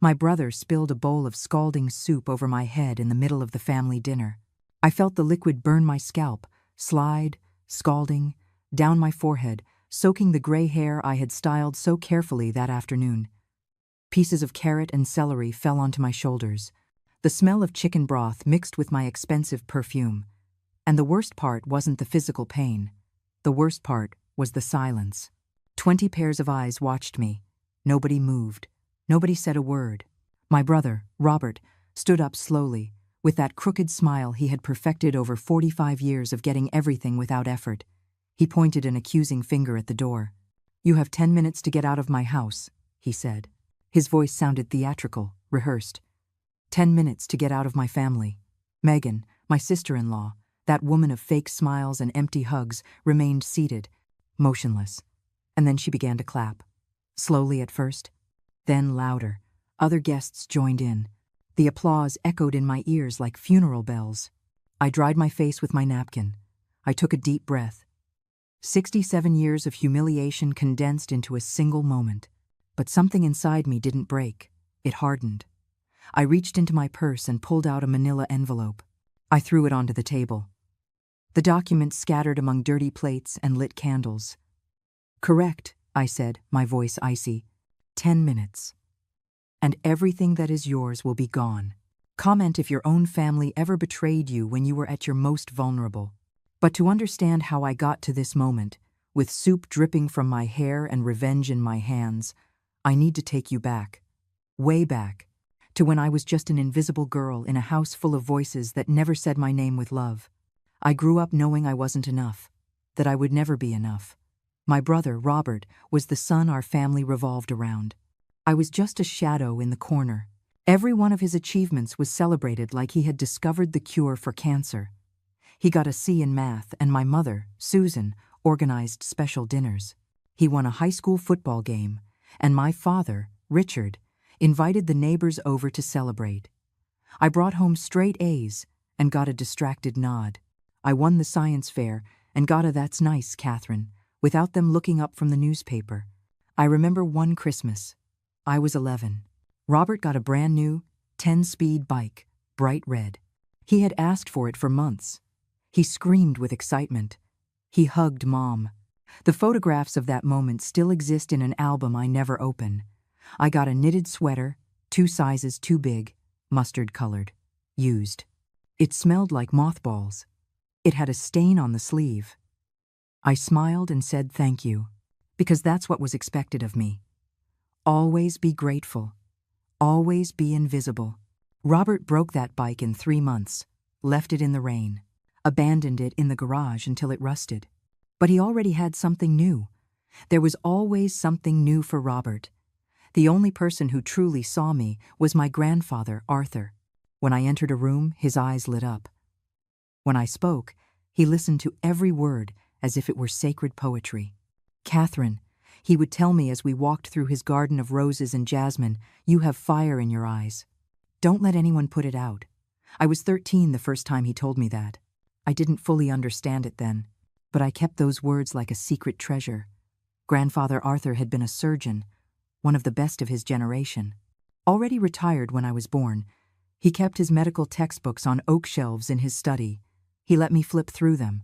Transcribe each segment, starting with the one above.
My brother spilled a bowl of scalding soup over my head in the middle of the family dinner. I felt the liquid burn my scalp, slide, scalding, down my forehead, soaking the gray hair I had styled so carefully that afternoon. Pieces of carrot and celery fell onto my shoulders. The smell of chicken broth mixed with my expensive perfume. And the worst part wasn't the physical pain. The worst part was the silence. 20 pairs of eyes watched me. Nobody moved. Nobody said a word. My brother, Robert, stood up slowly, with that crooked smile he had perfected over 45 years of getting everything without effort. He pointed an accusing finger at the door. "You have 10 minutes to get out of my house," he said. His voice sounded theatrical, rehearsed. 10 minutes to get out of my family. Megan, my sister-in-law, that woman of fake smiles and empty hugs, remained seated, motionless. And then she began to clap. Slowly at first, then louder. Other guests joined in. The applause echoed in my ears like funeral bells. I dried my face with my napkin. I took a deep breath. 67 years of humiliation condensed into a single moment. But something inside me didn't break. It hardened. I reached into my purse and pulled out a manila envelope. I threw it onto the table. The document scattered among dirty plates and lit candles. "Correct," I said, my voice icy. 10 minutes. And everything that is yours will be gone. Comment if your own family ever betrayed you when you were at your most vulnerable. But to understand how I got to this moment, with soup dripping from my hair and revenge in my hands, I need to take you back. Way back. To when I was just an invisible girl in a house full of voices that never said my name with love. I grew up knowing I wasn't enough. That I would never be enough. My brother, Robert, was the son our family revolved around. I was just a shadow in the corner. Every one of his achievements was celebrated like he had discovered the cure for cancer. He got a C in math, and my mother, Susan, organized special dinners. He won a high school football game, and my father, Richard, invited the neighbors over to celebrate. I brought home straight A's and got a distracted nod. I won the science fair and got a "That's nice, Catherine," without them looking up from the newspaper. I remember one Christmas. I was 11. Robert got a brand new 10-speed bike, bright red. He had asked for it for months. He screamed with excitement. He hugged Mom. The photographs of that moment still exist in an album I never open. I got a knitted sweater, 2 sizes too big, mustard-colored, used. It smelled like mothballs. It had a stain on the sleeve. I smiled and said thank you, because that's what was expected of me. Always be grateful. Always be invisible. Robert broke that bike in 3 months, left it in the rain, abandoned it in the garage until it rusted. But he already had something new. There was always something new for Robert. The only person who truly saw me was my grandfather, Arthur. When I entered a room, his eyes lit up. When I spoke, he listened to every word as if it were sacred poetry. "Catherine," he would tell me as we walked through his garden of roses and jasmine, "you have fire in your eyes. Don't let anyone put it out." I was 13 the first time he told me that. I didn't fully understand it then, but I kept those words like a secret treasure. Grandfather Arthur had been a surgeon, one of the best of his generation. Already retired when I was born, he kept his medical textbooks on oak shelves in his study. He let me flip through them,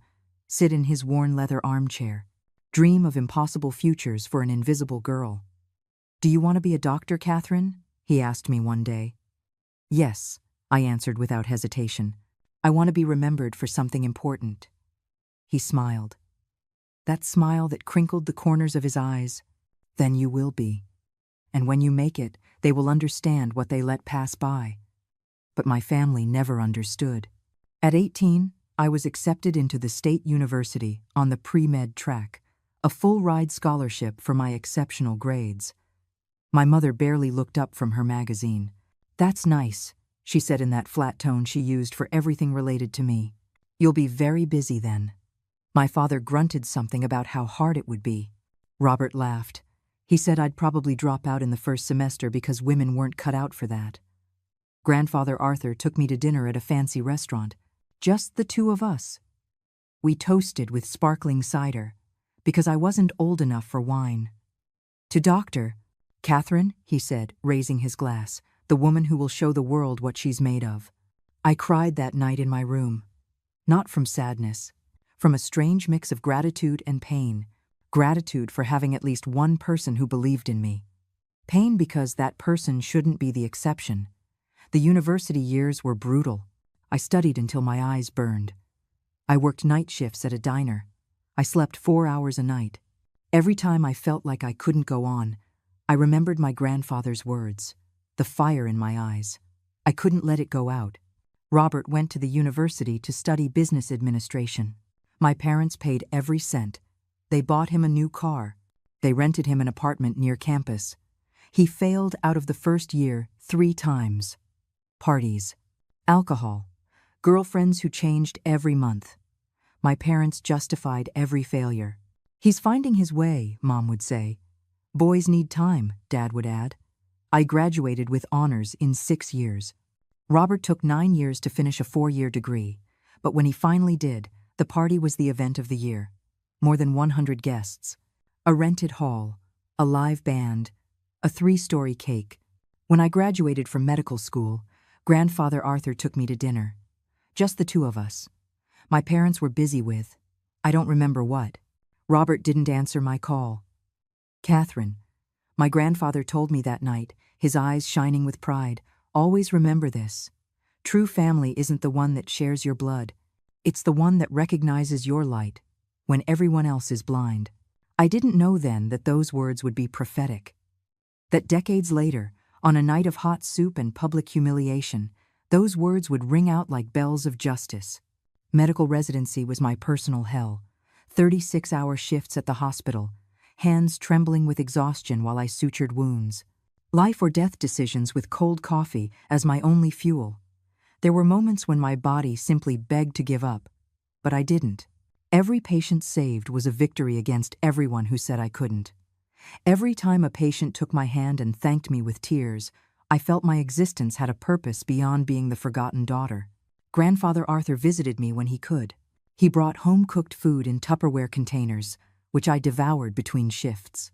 sit in his worn leather armchair, dream of impossible futures for an invisible girl. "Do you want to be a doctor, Catherine?" he asked me one day. "Yes," I answered without hesitation. "I want to be remembered for something important." He smiled. That smile that crinkled the corners of his eyes. "Then you will be. And when you make it, they will understand what they let pass by." But my family never understood. At 18, I was accepted into the state university on the pre-med track, a full-ride scholarship for my exceptional grades. My mother barely looked up from her magazine. "That's nice," she said in that flat tone she used for everything related to me. "You'll be very busy then." My father grunted something about how hard it would be. Robert laughed. He said I'd probably drop out in the first semester because women weren't cut out for that. Grandfather Arthur took me to dinner at a fancy restaurant. Just the two of us. We toasted with sparkling cider, because I wasn't old enough for wine. "To Dr. Catherine," he said, raising his glass, the woman who will show the world what she's made of. I cried that night in my room, not from sadness, from a strange mix of gratitude and pain. Gratitude for having at least one person who believed in me. Pain because that person shouldn't be the exception. The university years were brutal. I studied until my eyes burned. I worked night shifts at a diner. I slept 4 hours a night. Every time I felt like I couldn't go on, I remembered my grandfather's words, the fire in my eyes. I couldn't let it go out. Robert went to the university to study business administration. My parents paid every cent. They bought him a new car. They rented him an apartment near campus. He failed out of the first year 3 times. Parties, alcohol, girlfriends who changed every month. My parents justified every failure. He's finding his way, Mom would say. Boys need time, Dad would add. I graduated with honors in 6 years. Robert took 9 years to finish a 4-year degree, but when he finally did, the party was the event of the year. More than 100 guests, a rented hall, a live band, a 3-story cake. When I graduated from medical school, Grandfather Arthur took me to dinner. Just the 2 of us. My parents were busy with, I don't remember what. Robert didn't answer my call. Catherine, my grandfather told me that night, his eyes shining with pride, always remember this. True family isn't the one that shares your blood. It's the one that recognizes your light when everyone else is blind. I didn't know then that those words would be prophetic. That decades later, on a night of hot soup and public humiliation, those words would ring out like bells of justice. Medical residency was my personal hell. 36-hour shifts at the hospital, hands trembling with exhaustion while I sutured wounds. Life or death decisions with cold coffee as my only fuel. There were moments when my body simply begged to give up, but I didn't. Every patient saved was a victory against everyone who said I couldn't. Every time a patient took my hand and thanked me with tears, I felt my existence had a purpose beyond being the forgotten daughter. Grandfather Arthur visited me when he could. He brought home-cooked food in Tupperware containers, which I devoured between shifts.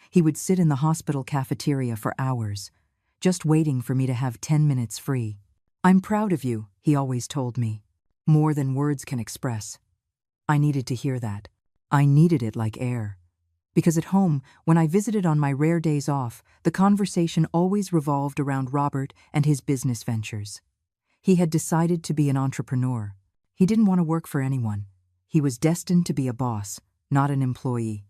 He would sit in the hospital cafeteria for hours, just waiting for me to have 10 minutes free. I'm proud of you, he always told me. More than words can express. I needed to hear that. I needed it like air. Because at home, when I visited on my rare days off, the conversation always revolved around Robert and his business ventures. He had decided to be an entrepreneur. He didn't want to work for anyone. He was destined to be a boss, not an employee.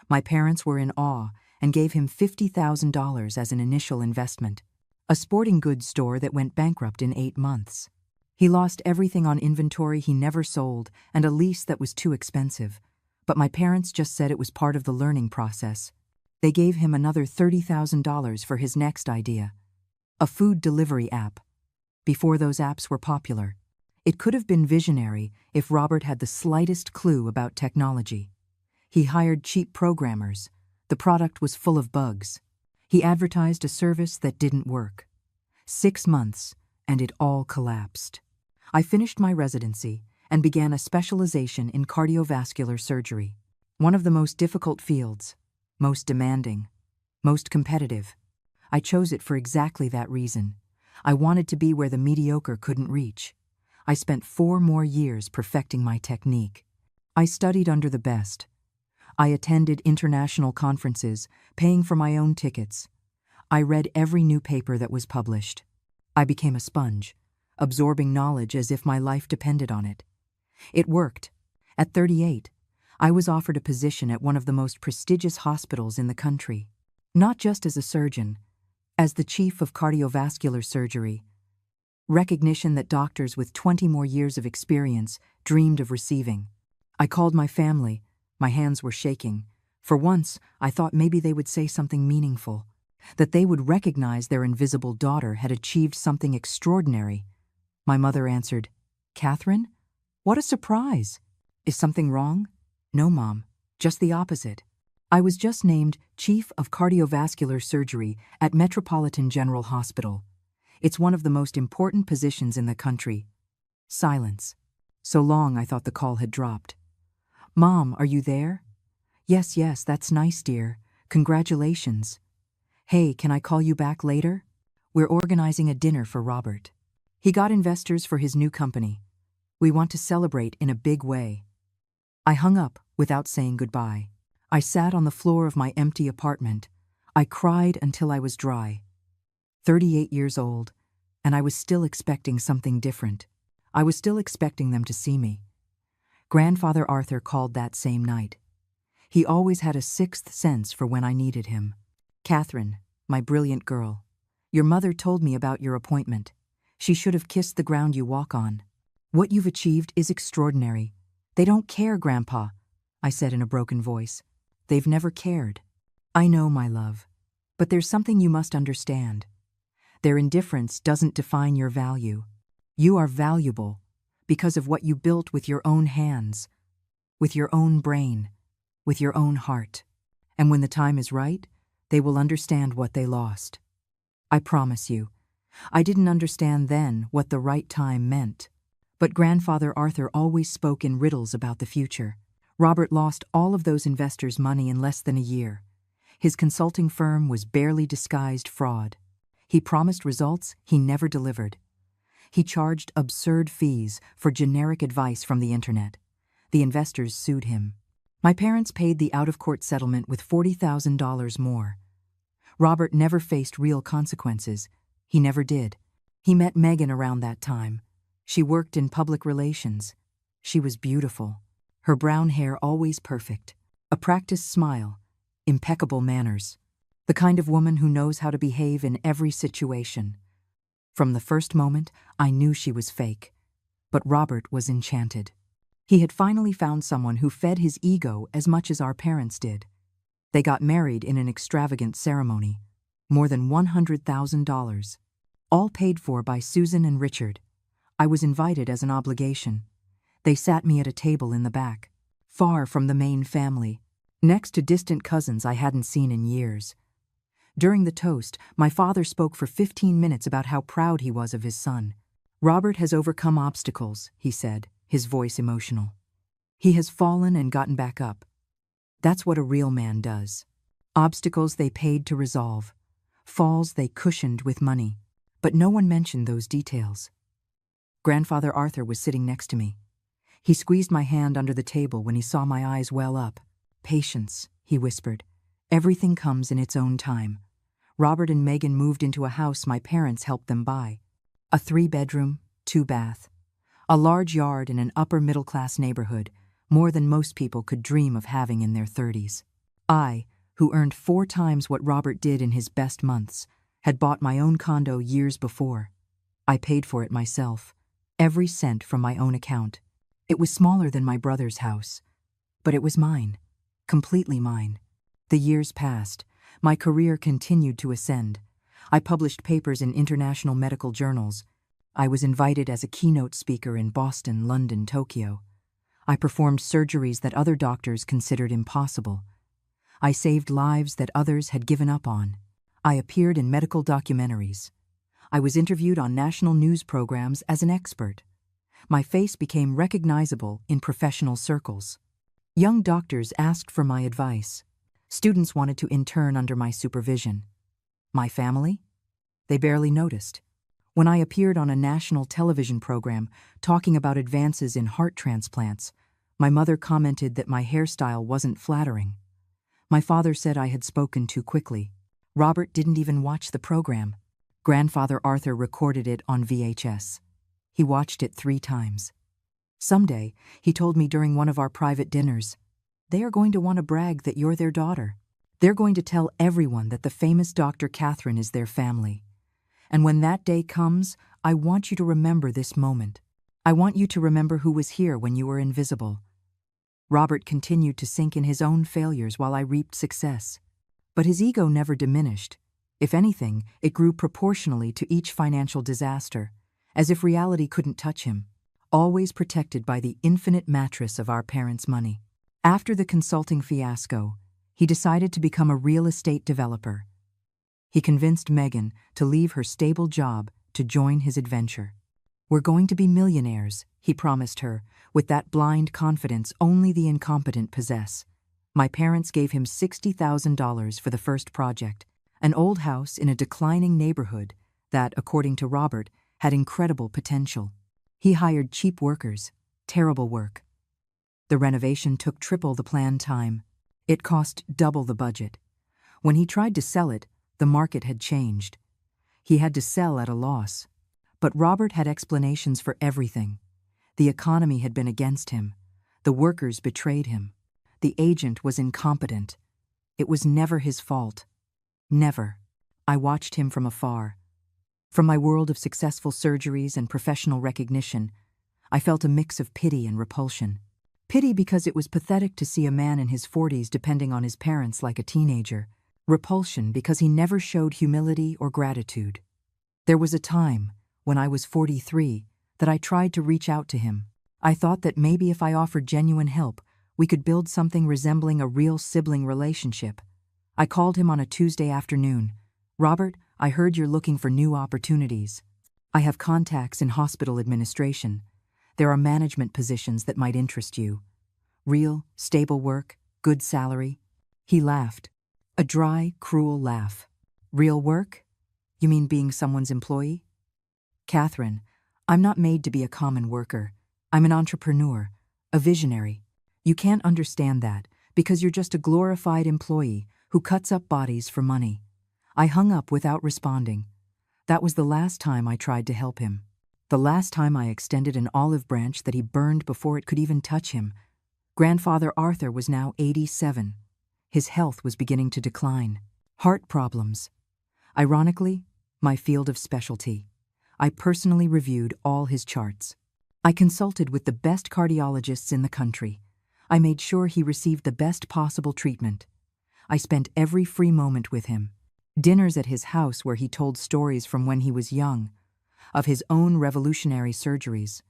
My parents were in awe and gave him $50,000 as an initial investment, a sporting goods store that went bankrupt in 8 months. He lost everything on inventory he never sold and a lease that was too expensive. But my parents just said it was part of the learning process. They gave him another $30,000 for his next idea, a food delivery app. Before those apps were popular, it could have been visionary if Robert had the slightest clue about technology. He hired cheap programmers. The product was full of bugs. He advertised a service that didn't work. 6 months, and it all collapsed. I finished my residency and began a specialization in cardiovascular surgery, one of the most difficult fields, most demanding, most competitive. I chose it for exactly that reason. I wanted to be where the mediocre couldn't reach. I spent 4 more years perfecting my technique. I studied under the best. I attended international conferences, paying for my own tickets. I read every new paper that was published. I became a sponge, absorbing knowledge as if my life depended on it. It worked. At 38, I was offered a position at one of the most prestigious hospitals in the country, not just as a surgeon, as the chief of cardiovascular surgery, recognition that doctors with 20 more years of experience dreamed of receiving. I called my family. My hands were shaking. For once, I thought maybe they would say something meaningful, that they would recognize their invisible daughter had achieved something extraordinary. My mother answered, "Catherine? What a surprise! Is something wrong?" "No, Mom, just the opposite. I was just named Chief of Cardiovascular Surgery at Metropolitan General Hospital. It's one of the most important positions in the country." Silence. So long I thought the call had dropped. "Mom, are you there?" Yes, that's nice, dear. Congratulations." "Hey, can I call you back later?" We're organizing a dinner for Robert. He got investors for his new company. We want to celebrate in a big way." I hung up without saying goodbye. I sat on the floor of my empty apartment. I cried until I was dry. 38 years old, and I was still expecting something different. I was still expecting them to see me. Grandfather Arthur called that same night. He always had a sixth sense for when I needed him. "Catherine, my brilliant girl, your mother told me about your appointment. She should have kissed the ground you walk on. What you've achieved is extraordinary. They don't care, Grandpa," I said in a broken voice. "They've never cared." "I know, my love, but there's something you must understand. Their indifference doesn't define your value. You are valuable because of what you built with your own hands, with your own brain, with your own heart. And when the time is right, they will understand what they lost. I promise you, I didn't understand then what the right time meant. But Grandfather Arthur always spoke in riddles about the future. Robert lost all of those investors' money in less than a year. His consulting firm was barely disguised fraud. He promised results he never delivered. He charged absurd fees for generic advice from the internet. The investors sued him. My parents paid the out-of-court settlement with $40,000 more. Robert never faced real consequences. He never did. He met Megan around that time. She worked in public relations. She was beautiful. Her brown hair always perfect. A practiced smile. Impeccable manners. The kind of woman who knows how to behave in every situation. From the first moment, I knew she was fake. But Robert was enchanted. He had finally found someone who fed his ego as much as our parents did. They got married in an extravagant ceremony. More than $100,000. All paid for by Susan and Richard. I was invited as an obligation. They sat me at a table in the back, far from the main family, next to distant cousins I hadn't seen in years. During the toast, my father spoke for 15 minutes about how proud he was of his son. "Robert has overcome obstacles," he said, his voice emotional. "He has fallen and gotten back up. That's what a real man does. Obstacles they paid to resolve. Falls they cushioned with money. But no one mentioned those details." Grandfather Arthur was sitting next to me. He squeezed my hand under the table when he saw my eyes well up. "Patience," he whispered. "Everything comes in its own time." Robert and Megan moved into a house my parents helped them buy. A 3-bedroom, 2-bath. A large yard in an upper-middle-class neighborhood, more than most people could dream of having in their 30s. I, who earned 4 times what Robert did in his best months, had bought my own condo years before. I paid for it myself, every cent from my own account. It was smaller than my brother's house, but it was mine, completely mine. The years passed. My career continued to ascend. I published papers in international medical journals. I was invited as a keynote speaker in Boston, London, Tokyo. I performed surgeries that other doctors considered impossible. I saved lives that others had given up on. I appeared in medical documentaries. I was interviewed on national news programs as an expert. My face became recognizable in professional circles. Young doctors asked for my advice. Students wanted to intern under my supervision. My family? They barely noticed. When I appeared on a national television program talking about advances in heart transplants, my mother commented that my hairstyle wasn't flattering. My father said I had spoken too quickly. Robert didn't even watch the program. Grandfather Arthur recorded it on VHS. He watched it 3 times. Someday, he told me during one of our private dinners, "They are going to want to brag that you're their daughter. They're going to tell everyone that the famous Dr. Catherine is their family. And when that day comes, I want you to remember this moment. I want you to remember who was here when you were invisible." Robert continued to sink in his own failures while I reaped success. But his ego never diminished. If anything, it grew proportionally to each financial disaster, as if reality couldn't touch him, always protected by the infinite mattress of our parents' money. After the consulting fiasco, he decided to become a real estate developer. He convinced Megan to leave her stable job to join his adventure. "We're going to be millionaires," he promised her, with that blind confidence only the incompetent possess. My parents gave him $60,000 for the first project, an old house in a declining neighborhood that, according to Robert, had incredible potential. He hired cheap workers, terrible work. The renovation took triple the planned time. It cost double the budget. When he tried to sell it, the market had changed. He had to sell at a loss. But Robert had explanations for everything. The economy had been against him. The workers betrayed him. The agent was incompetent. It was never his fault. Never. I watched him from afar. From my world of successful surgeries and professional recognition, I felt a mix of pity and repulsion. Pity because it was pathetic to see a man in his 40s depending on his parents like a teenager. Repulsion because he never showed humility or gratitude. There was a time, when I was 43, that I tried to reach out to him. I thought that maybe if I offered genuine help, we could build something resembling a real sibling relationship. I called him on a Tuesday afternoon. "Robert, I heard you're looking for new opportunities. I have contacts in hospital administration. There are management positions that might interest you. Real, stable work, good salary." He laughed. A dry, cruel laugh. "Real work? You mean being someone's employee?" "Catherine, I'm not made to be a common worker. I'm an entrepreneur, a visionary. You can't understand that because you're just a glorified employee who cuts up bodies for money." I hung up without responding. That was the last time I tried to help him. The last time I extended an olive branch that he burned before it could even touch him. Grandfather Arthur was now 87. His health was beginning to decline. Heart problems. Ironically, my field of specialty. I personally reviewed all his charts. I consulted with the best cardiologists in the country. I made sure he received the best possible treatment. I spent every free moment with him. Dinners at his house where he told stories from when he was young, of his own revolutionary surgeries,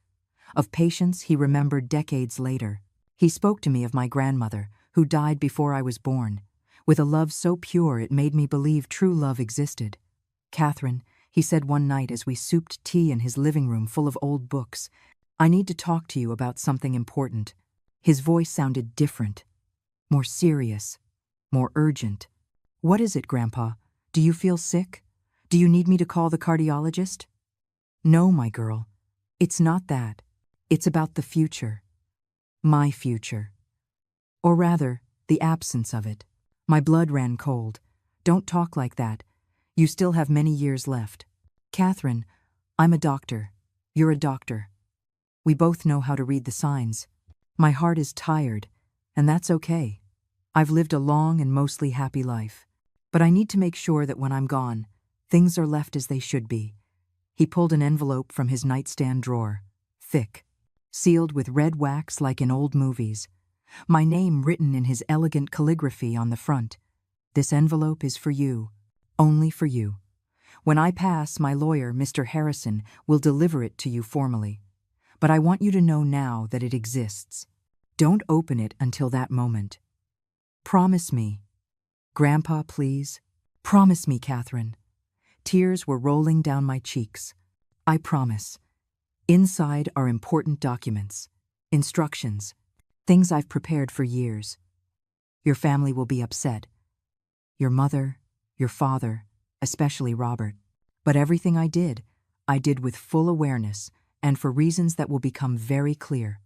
of patients he remembered decades later. He spoke to me of my grandmother, who died before I was born, with a love so pure it made me believe true love existed. "Catherine," he said one night as we souped tea in his living room full of old books, "I need to talk to you about something important." His voice sounded different, more serious, more urgent. "What is it, Grandpa? Do you feel sick? Do you need me to call the cardiologist?" "No, my girl. It's not that. It's about the future. My future. Or rather, the absence of it." My blood ran cold. "Don't talk like that. You still have many years left." "Catherine, I'm a doctor. You're a doctor. We both know how to read the signs. My heart is tired, and that's okay. I've lived a long and mostly happy life. But I need to make sure that when I'm gone, things are left as they should be." He pulled an envelope from his nightstand drawer, thick, sealed with red wax like in old movies. My name written in his elegant calligraphy on the front. "This envelope is for you, only for you. When I pass, my lawyer, Mr. Harrison, will deliver it to you formally. But I want you to know now that it exists. Don't open it until that moment. Promise me. Grandpa, please. Promise me, Catherine." Tears were rolling down my cheeks. "I promise. Inside are important documents, instructions, things I've prepared for years. Your family will be upset. Your mother, your father, especially Robert. But everything I did with full awareness and for reasons that will become very clear."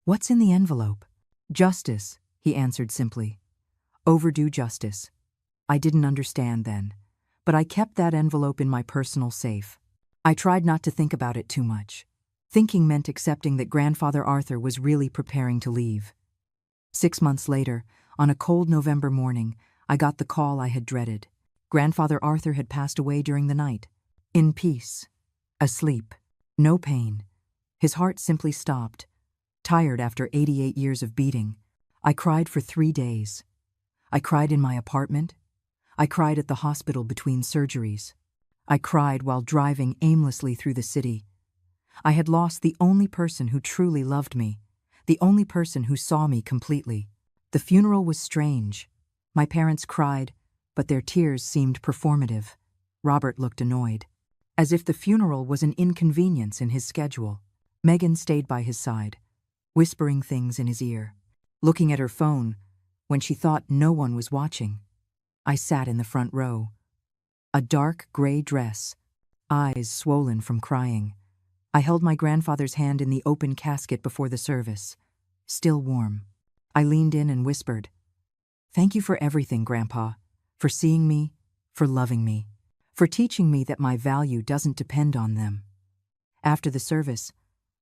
"What's in the envelope?" "Justice," he answered simply. "Overdue justice." I didn't understand then, but I kept that envelope in my personal safe. I tried not to think about it too much. Thinking meant accepting that Grandfather Arthur was really preparing to leave. 6 months later, on a cold November morning, I got the call I had dreaded. Grandfather Arthur had passed away during the night. In peace. Asleep. No pain. His heart simply stopped. Tired after 88 years of beating. I cried for 3 days. I cried in my apartment. I cried at the hospital between surgeries. I cried while driving aimlessly through the city. I had lost the only person who truly loved me, the only person who saw me completely. The funeral was strange. My parents cried, but their tears seemed performative. Robert looked annoyed, as if the funeral was an inconvenience in his schedule. Megan stayed by his side, whispering things in his ear, looking at her phone when she thought no one was watching. I sat in the front row. A dark gray dress, eyes swollen from crying. I held my grandfather's hand in the open casket before the service, still warm. I leaned in and whispered, "Thank you for everything, Grandpa, for seeing me, for loving me, for teaching me that my value doesn't depend on them." After the service,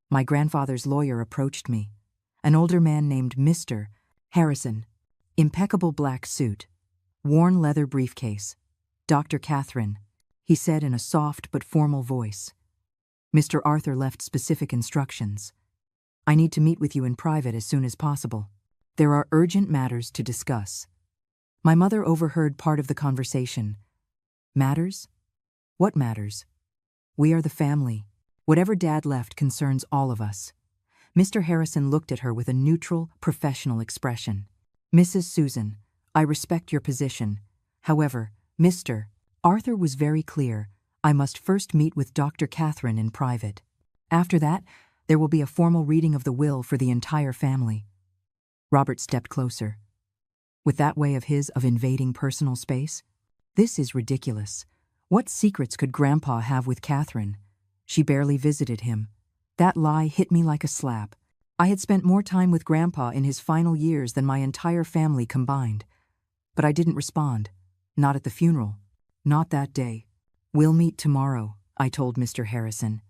my grandfather's lawyer approached me, an older man named Mr. Harrison, impeccable black suit, worn leather briefcase. "Dr. Catherine," he said in a soft but formal voice. "Mr. Arthur left specific instructions. I need to meet with you in private as soon as possible. There are urgent matters to discuss." My mother overheard part of the conversation. "Matters? What matters?" "We are the family. Whatever Dad left concerns all of us." Mr. Harrison looked at her with a neutral, professional expression. "Mrs. Susan, I respect your position. However, Mr. Arthur was very clear. I must first meet with Dr. Catherine in private. After that, there will be a formal reading of the will for the entire family." Robert stepped closer. With that way of his of invading personal space? "This is ridiculous. What secrets could Grandpa have with Catherine? She barely visited him." That lie hit me like a slap. I had spent more time with Grandpa in his final years than my entire family combined. But I didn't respond. Not at the funeral. Not that day. "We'll meet tomorrow," I told Mr. Harrison.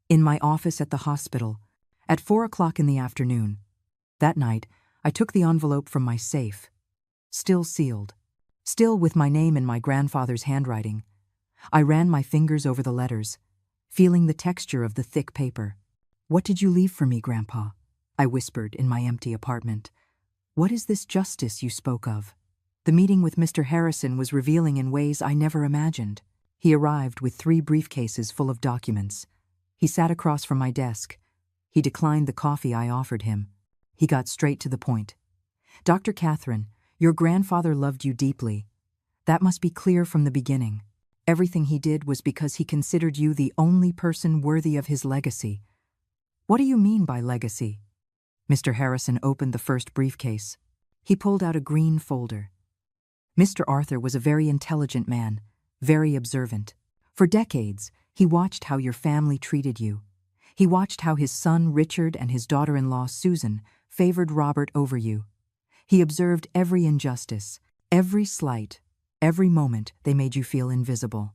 In my office at the hospital, at 4 o'clock in the afternoon. That night, I took the envelope from my safe. Still sealed. Still with my name in my grandfather's handwriting. I ran my fingers over the letters, feeling the texture of the thick paper. "What did you leave for me, Grandpa?" I whispered in my empty apartment. "What is this justice you spoke of?" The meeting with Mr. Harrison was revealing in ways I never imagined. He arrived with 3 briefcases full of documents. He sat across from my desk. He declined the coffee I offered him. He got straight to the point. "Dr. Catherine, your grandfather loved you deeply. That must be clear from the beginning. Everything he did was because he considered you the only person worthy of his legacy." "What do you mean by legacy?" Mr. Harrison opened the first briefcase. He pulled out a green folder. "Mr. Arthur was a very intelligent man, very observant. For decades, he watched how your family treated you. He watched how his son Richard and his daughter-in-law Susan favored Robert over you. He observed every injustice, every slight, every moment they made you feel invisible."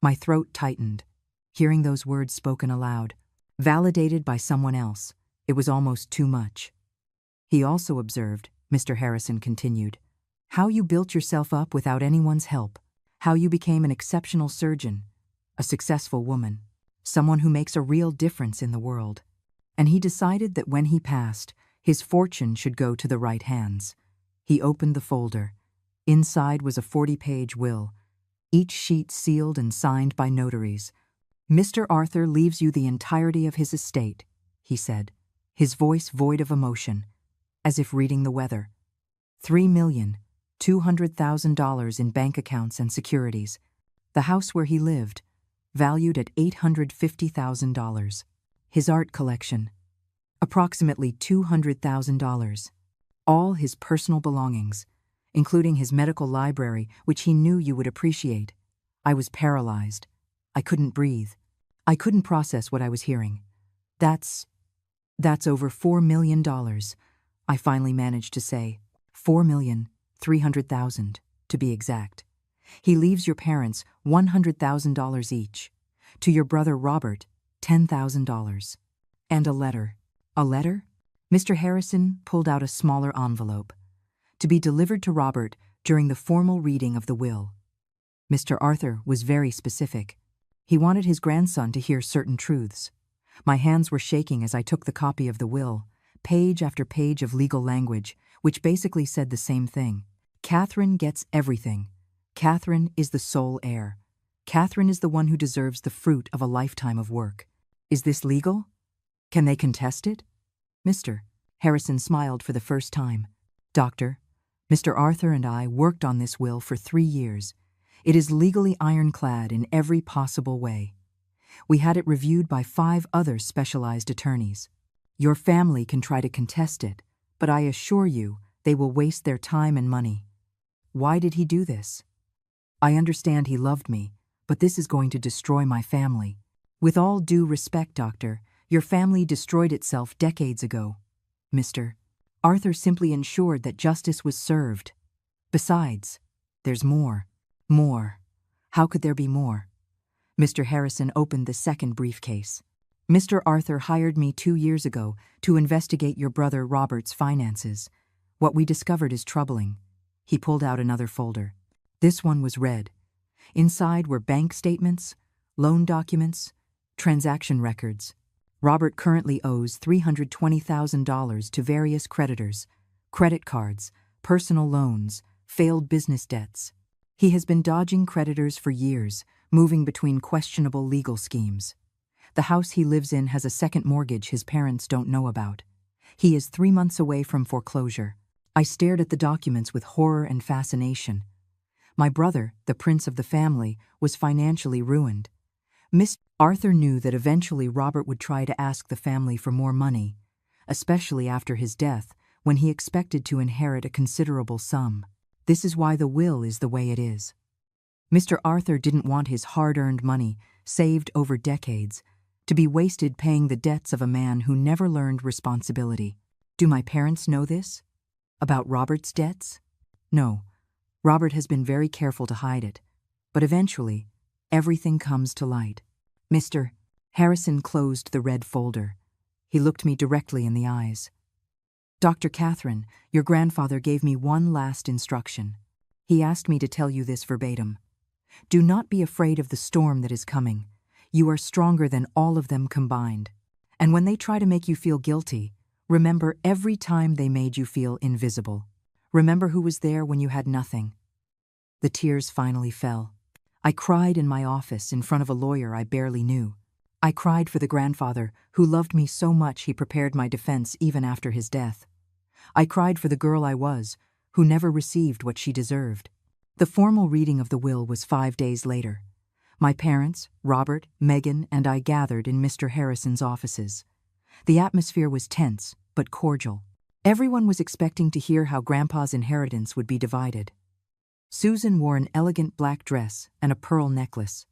My throat tightened, hearing those words spoken aloud, validated by someone else. It was almost too much. "He also observed," Mr. Harrison continued, "how you built yourself up without anyone's help, how you became an exceptional surgeon, a successful woman, someone who makes a real difference in the world. And he decided that when he passed, his fortune should go to the right hands." He opened the folder. Inside was a 40-page will, each sheet sealed and signed by notaries. "Mr. Arthur leaves you the entirety of his estate," he said, his voice void of emotion, as if reading the weather. $3,200,000 in bank accounts and securities. The house where he lived, valued at $850,000. His art collection, approximately $200,000. All his personal belongings, including his medical library, which he knew you would appreciate. I was paralyzed. I couldn't breathe. I couldn't process what I was hearing. That's over $4 million, I finally managed to say. $4,300,000, to be exact. He leaves your parents $100,000 each. To your brother Robert, $10,000. And a letter. A letter? Mr. Harrison pulled out a smaller envelope. To be delivered to Robert during the formal reading of the will. Mr. Arthur was very specific. He wanted his grandson to hear certain truths. My hands were shaking as I took the copy of the will, page after page of legal language, which basically said the same thing. Catherine gets everything. Catherine is the sole heir. Catherine is the one who deserves the fruit of a lifetime of work. Is this legal? Can they contest it? Mr. Harrison smiled for the first time. Doctor, Mr. Arthur and I worked on this will for 3 years. It is legally ironclad in every possible way. We had it reviewed by 5 other specialized attorneys. Your family can try to contest it, but I assure you they will waste their time and money. Why did he do this? I understand he loved me, But this is going to destroy my family. With all due respect, Doctor, your family destroyed itself decades ago. Mr. Arthur simply ensured that justice was served. Besides, there's more. More. How could there be more? Mr. Harrison opened the second briefcase. Mr. Arthur hired me 2 years ago to investigate your brother Robert's finances. What we discovered is troubling. He pulled out another folder. This one was red. Inside were bank statements, loan documents, transaction records. Robert currently owes $320,000 to various creditors, credit cards, personal loans, failed business debts. He has been dodging creditors for years, moving between questionable legal schemes. The house he lives in has a second mortgage his parents don't know about. He is 3 months away from foreclosure. I stared at the documents with horror and fascination. My brother, the prince of the family, was financially ruined. Mr. Arthur knew that eventually Robert would try to ask the family for more money, especially after his death, when he expected to inherit a considerable sum. This is why the will is the way it is. Mr. Arthur didn't want his hard-earned money, saved over decades, to be wasted paying the debts of a man who never learned responsibility. Do my parents know this? About Robert's debts? No. Robert has been very careful to hide it. But eventually, everything comes to light. Mr. Harrison closed the red folder. He looked me directly in the eyes. Dr. Catherine, your grandfather gave me one last instruction. He asked me to tell you this verbatim. Do not be afraid of the storm that is coming. You are stronger than all of them combined. And when they try to make you feel guilty, remember every time they made you feel invisible. Remember who was there when you had nothing. The tears finally fell. I cried in my office in front of a lawyer I barely knew. I cried for the grandfather who loved me so much he prepared my defense even after his death. I cried for the girl I was, who never received what she deserved. The formal reading of the will was 5 days later. My parents, Robert, Megan, and I gathered in Mr. Harrison's offices. The atmosphere was tense, but cordial. Everyone was expecting to hear how Grandpa's inheritance would be divided. Susan wore an elegant black dress and a pearl necklace.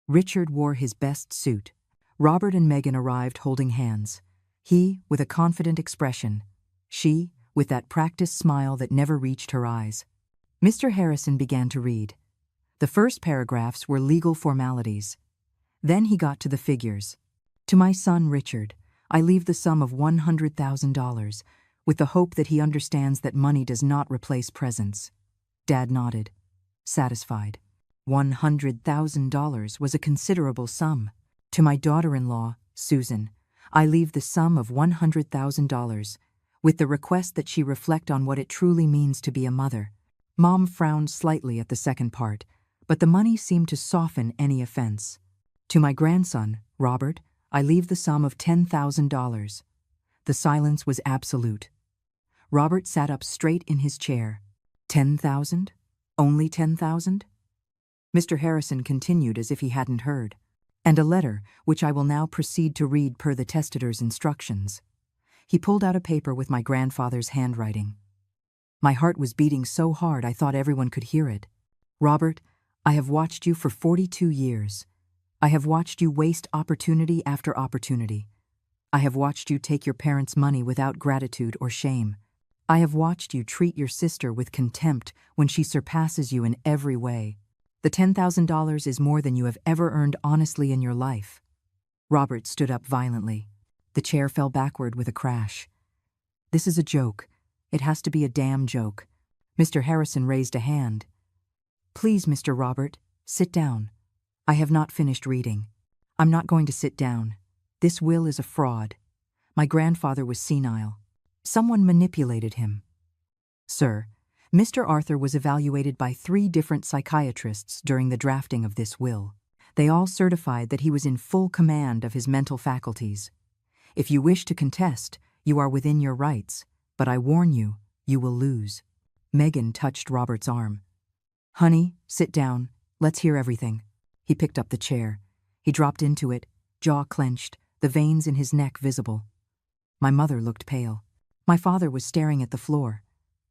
Richard wore his best suit. Robert and Megan arrived holding hands. He, with a confident expression. She, with that practiced smile that never reached her eyes. Mr. Harrison began to read. The first paragraphs were legal formalities. Then he got to the figures. To my son Richard, I leave the sum of $100,000, with the hope that he understands that money does not replace presence. Dad nodded, satisfied. $100,000 was a considerable sum. To my daughter-in-law, Susan, I leave the sum of $100,000, with the request that she reflect on what it truly means to be a mother. Mom frowned slightly at the second part, but the money seemed to soften any offense. To my grandson, Robert, I leave the sum of $10,000. The silence was absolute. Robert sat up straight in his chair. 10,000? Only 10,000? Mr. Harrison continued as if he hadn't heard. And a letter, which I will now proceed to read per the testator's instructions. He pulled out a paper with my grandfather's handwriting. My heart was beating so hard I thought everyone could hear it. Robert, I have watched you for 42 years. I have watched you waste opportunity after opportunity. I have watched you take your parents' money without gratitude or shame. I have watched you treat your sister with contempt when she surpasses you in every way. The $10,000 is more than you have ever earned honestly in your life. Robert stood up violently. The chair fell backward with a crash. This is a joke. It has to be a damn joke. Mr. Harrison raised a hand. Please, Mr. Robert, sit down. I have not finished reading. I'm not going to sit down. This will is a fraud. My grandfather was senile. Someone manipulated him. Sir, Mr. Arthur was evaluated by 3 different psychiatrists during the drafting of this will. They all certified that he was in full command of his mental faculties. If you wish to contest, you are within your rights, but I warn you, you will lose. Megan touched Robert's arm. Honey, sit down. Let's hear everything. He picked up the chair. He dropped into it, jaw clenched, the veins in his neck visible. My mother looked pale. My father was staring at the floor.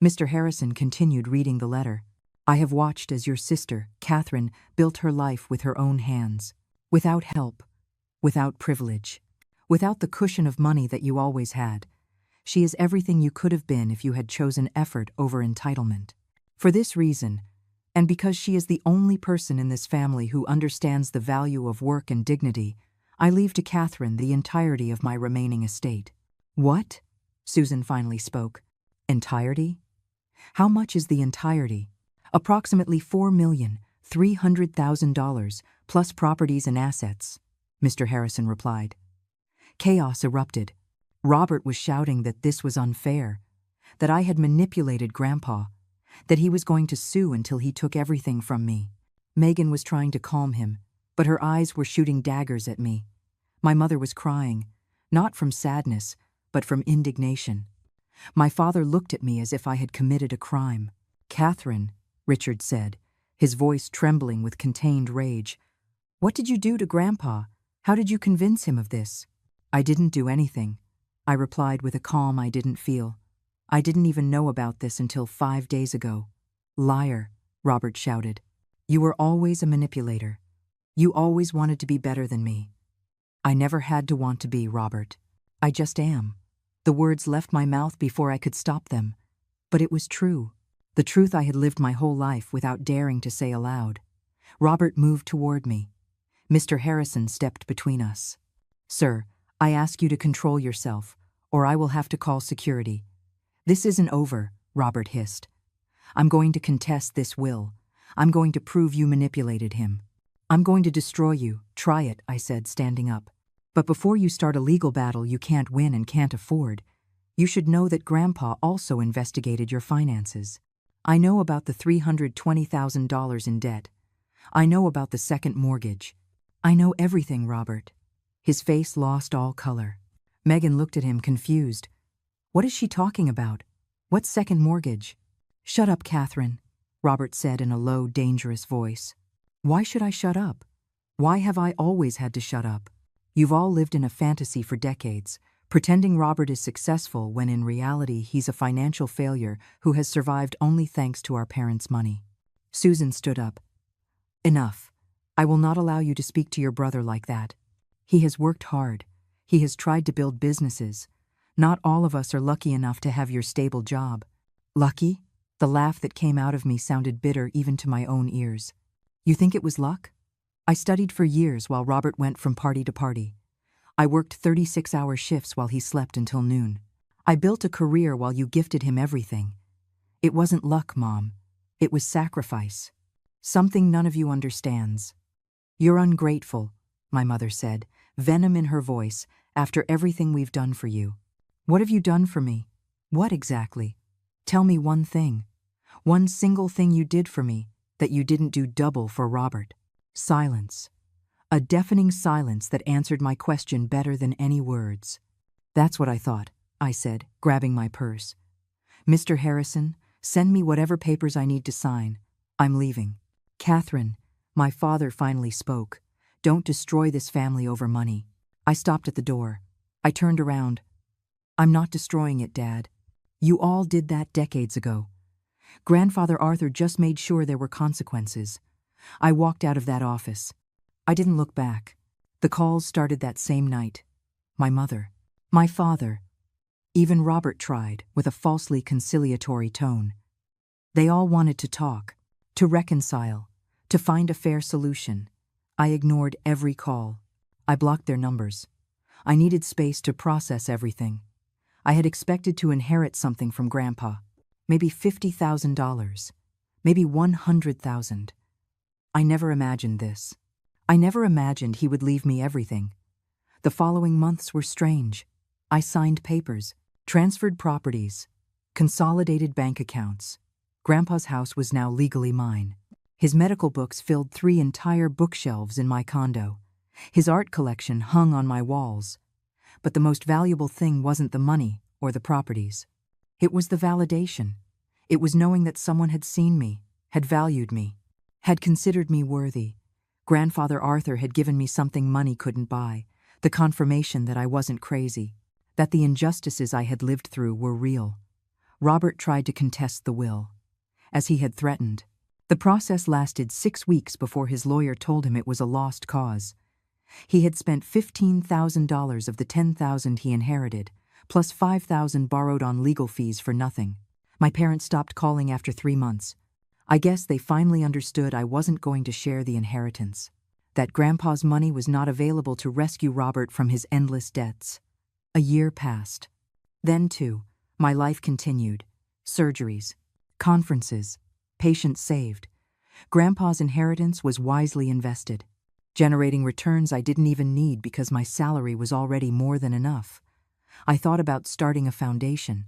Mr. Harrison continued reading the letter. I have watched as your sister, Catherine, built her life with her own hands, without help, without privilege, without the cushion of money that you always had. She is everything you could have been if you had chosen effort over entitlement. For this reason, and because she is the only person in this family who understands the value of work and dignity, I leave to Catherine the entirety of my remaining estate." "What?" Susan finally spoke. "Entirety? How much is the entirety?" "Approximately $4,300,000, plus properties and assets," Mr. Harrison replied. Chaos erupted. Robert was shouting that this was unfair, that I had manipulated Grandpa, that he was going to sue until he took everything from me. Megan was trying to calm him, but her eyes were shooting daggers at me. My mother was crying, not from sadness, but from indignation. My father looked at me as if I had committed a crime. "Catherine," Richard said, his voice trembling with contained rage, "what did you do to Grandpa? How did you convince him of this?" "I didn't do anything," I replied with a calm I didn't feel. "I didn't even know about this until 5 days ago." "Liar," Robert shouted. "You were always a manipulator. You always wanted to be better than me." "I never had to want to be, Robert. I just am." The words left my mouth before I could stop them. But it was true. The truth I had lived my whole life without daring to say aloud. Robert moved toward me. Mr. Harrison stepped between us. "Sir, I ask you to control yourself, or I will have to call security." "This isn't over," Robert hissed. "I'm going to contest this will. I'm going to prove you manipulated him. I'm going to destroy you. Try it," I said, standing up. "But before you start a legal battle you can't win and can't afford, you should know that Grandpa also investigated your finances. I know about the $320,000 in debt. I know about the second mortgage. I know everything, Robert." His face lost all color. Megan looked at him confused. "What is she talking about? What second mortgage?" "Shut up, Catherine," Robert said in a low, dangerous voice. "Why should I shut up? Why have I always had to shut up? You've all lived in a fantasy for decades, pretending Robert is successful when in reality he's a financial failure who has survived only thanks to our parents' money." Susan stood up. "Enough. I will not allow you to speak to your brother like that. He has worked hard. He has tried to build businesses. Not all of us are lucky enough to have your stable job." "Lucky?" The laugh that came out of me sounded bitter even to my own ears. "You think it was luck? I studied for years while Robert went from party to party. I worked 36-hour shifts while he slept until noon. I built a career while you gifted him everything. It wasn't luck, Mom. It was sacrifice. Something none of you understands." "You're ungrateful," my mother said, venom in her voice, "after everything we've done for you." "What have you done for me? What exactly? Tell me one thing. One single thing you did for me that you didn't do double for Robert." Silence. A deafening silence that answered my question better than any words. "That's what I thought," I said, grabbing my purse. "Mr. Harrison, send me whatever papers I need to sign. I'm leaving." "Catherine," my father finally spoke, "don't destroy this family over money." I stopped at the door. I turned around. "I'm not destroying it, Dad. You all did that decades ago. Grandfather Arthur just made sure there were consequences." I walked out of that office. I didn't look back. The calls started that same night. My mother, my father, even Robert tried, with a falsely conciliatory tone. They all wanted to talk, to reconcile, to find a fair solution. I ignored every call. I blocked their numbers. I needed space to process everything. I had expected to inherit something from Grandpa, maybe $50,000, maybe $100,000. I never imagined this. I never imagined he would leave me everything. The following months were strange. I signed papers, transferred properties, consolidated bank accounts. Grandpa's house was now legally mine. His medical books filled 3 entire bookshelves in my condo. His art collection hung on my walls. But the most valuable thing wasn't the money or the properties. It was the validation. It was knowing that someone had seen me, had valued me, had considered me worthy. Grandfather Arthur had given me something money couldn't buy, the confirmation that I wasn't crazy, that the injustices I had lived through were real. Robert tried to contest the will. As he had threatened, The process lasted 6 weeks before his lawyer told him it was a lost cause. He had spent $15,000 of the $10,000 he inherited, plus $5,000 borrowed on legal fees for nothing. My parents stopped calling after 3 months. I guess they finally understood I wasn't going to share the inheritance, that Grandpa's money was not available to rescue Robert from his endless debts. A year passed. Then, too, my life continued. Surgeries, conferences, patients saved. Grandpa's inheritance was wisely invested, generating returns I didn't even need because my salary was already more than enough. I thought about starting a foundation,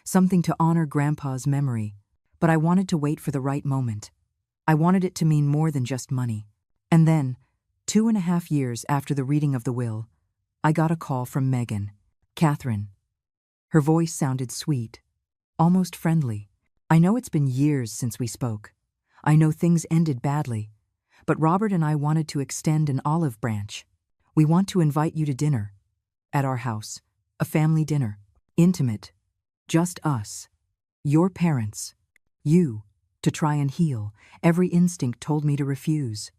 something to honor Grandpa's memory, but I wanted to wait for the right moment. I wanted it to mean more than just money. And then, 2.5 years after the reading of the will, I got a call from Megan. Catherine. Her voice sounded sweet, almost friendly. I know it's been years since we spoke. I know things ended badly, but Robert and I wanted to extend an olive branch. We want to invite you to dinner. At our house. A family dinner. Intimate. Just us. Your parents. You. To try and heal. Every instinct told me to refuse.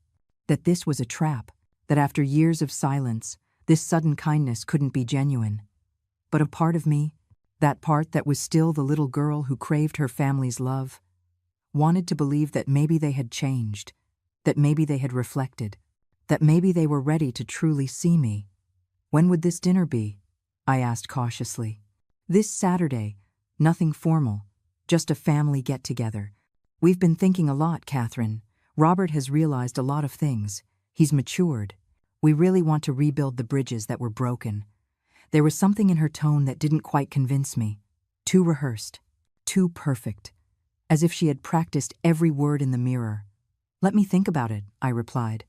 That this was a trap. That after years of silence, this sudden kindness couldn't be genuine. But a part of me, that part that was still the little girl who craved her family's love, wanted to believe that maybe they had changed, that maybe they had reflected, that maybe they were ready to truly see me. When would this dinner be? I asked cautiously. This Saturday. Nothing formal, just a family get-together. We've been thinking a lot, Catherine. Robert has realized a lot of things. He's matured. We really want to rebuild the bridges that were broken. There was something in her tone that didn't quite convince me. Too rehearsed. Too perfect. As if she had practiced every word in the mirror. Let me think about it, I replied.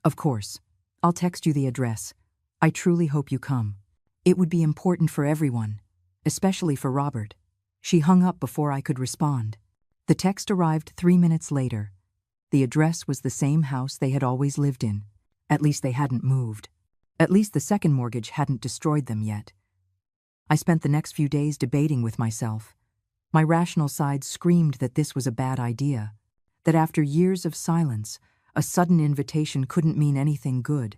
Of course. I'll text you the address. I truly hope you come. It would be important for everyone, especially for Robert. She hung up before I could respond. The text arrived 3 minutes later. The address was the same house they had always lived in. At least they hadn't moved. At least the second mortgage hadn't destroyed them yet. I spent the next few days debating with myself. My rational side screamed that this was a bad idea, that after years of silence, a sudden invitation couldn't mean anything good,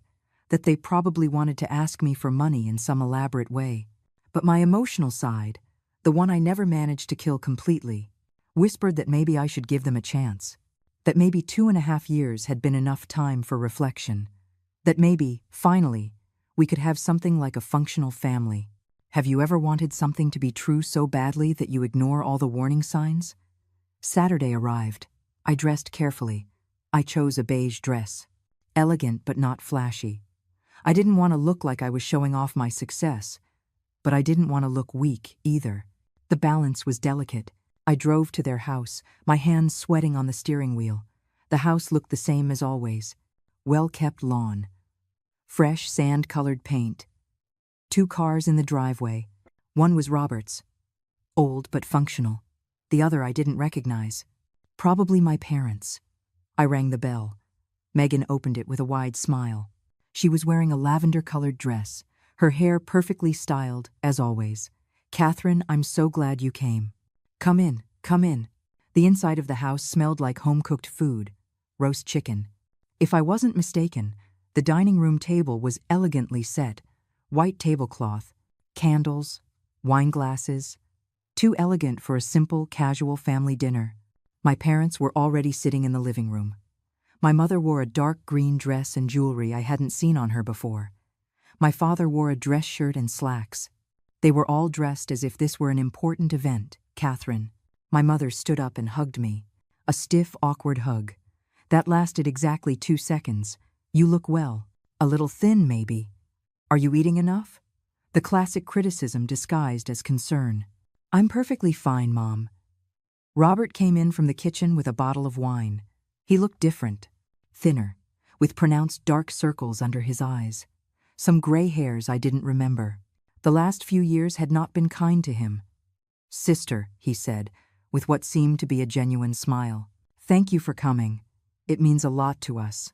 that they probably wanted to ask me for money in some elaborate way. But my emotional side, the one I never managed to kill completely, whispered that maybe I should give them a chance, that maybe 2.5 years had been enough time for reflection, that maybe, finally, we could have something like a functional family. Have you ever wanted something to be true so badly that you ignore all the warning signs? Saturday arrived. I dressed carefully. I chose a beige dress. Elegant but not flashy. I didn't want to look like I was showing off my success, but I didn't want to look weak either. The balance was delicate. I drove to their house, my hands sweating on the steering wheel. The house looked the same as always. Well-kept lawn. Fresh sand-colored paint. 2 cars in the driveway. One was Robert's. Old but functional. The other I didn't recognize. Probably my parents. I rang the bell. Megan opened it with a wide smile. She was wearing a lavender-colored dress, her hair perfectly styled, as always. Catherine, I'm so glad you came. Come in, come in. The inside of the house smelled like home-cooked food. Roast chicken. If I wasn't mistaken, the dining room table was elegantly set. White tablecloth, candles, wine glasses. Too elegant for a simple, casual family dinner. My parents were already sitting in the living room. My mother wore a dark green dress and jewelry I hadn't seen on her before. My father wore a dress shirt and slacks. They were all dressed as if this were an important event. Catherine. My mother stood up and hugged me. A stiff, awkward hug. That lasted exactly 2 seconds. You look well. A little thin, maybe. Are you eating enough? The classic criticism disguised as concern. I'm perfectly fine, Mom. Robert came in from the kitchen with a bottle of wine. He looked different. Thinner, with pronounced dark circles under his eyes. Some gray hairs I didn't remember. The last few years had not been kind to him. Sister, he said, with what seemed to be a genuine smile. Thank you for coming. It means a lot to us.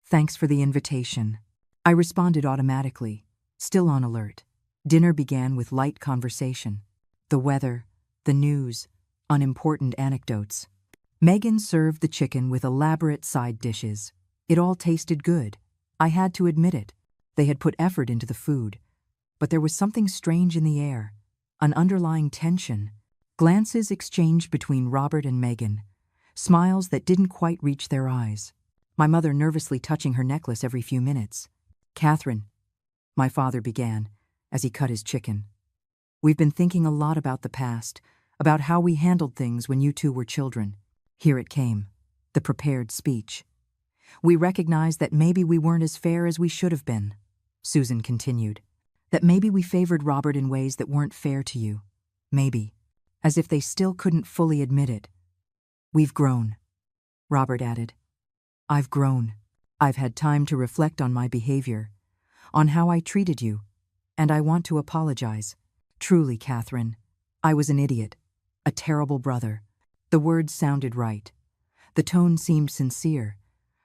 Thanks for the invitation. I responded automatically, still on alert. Dinner began with light conversation. The weather, the news, unimportant anecdotes. Megan served the chicken with elaborate side dishes. It all tasted good. I had to admit it. They had put effort into the food. But there was something strange in the air, an underlying tension. Glances exchanged between Robert and Megan, smiles that didn't quite reach their eyes. My mother nervously touching her necklace every few minutes. "Catherine," my father began, as he cut his chicken. "We've been thinking a lot about the past, about how we handled things when you two were children." Here it came, the prepared speech. "We recognize that maybe we weren't as fair as we should have been," Susan continued. "That maybe we favored Robert in ways that weren't fair to you. Maybe." As if they still couldn't fully admit it. "We've grown," Robert added. "I've grown. I've had time to reflect on my behavior, on how I treated you, and I want to apologize. Truly, Catherine, I was an idiot, a terrible brother." The words sounded right. The tone seemed sincere,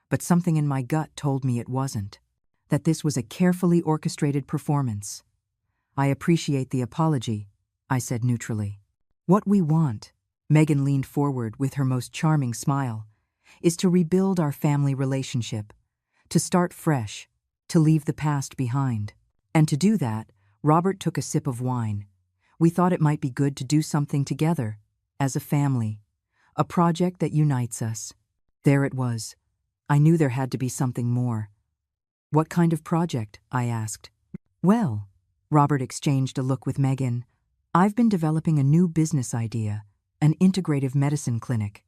but something in my gut told me it wasn't, that this was a carefully orchestrated performance. "I appreciate the apology," I said neutrally. "What we want," Megan leaned forward with her most charming smile, "is to rebuild our family relationship, to start fresh, to leave the past behind." And to do that, Robert took a sip of wine. "We thought it might be good to do something together, as a family, a project that unites us." There it was. I knew there had to be something more. "What kind of project?" I asked. "Well," Robert exchanged a look with Megan, "I've been developing a new business idea, an integrative medicine clinic.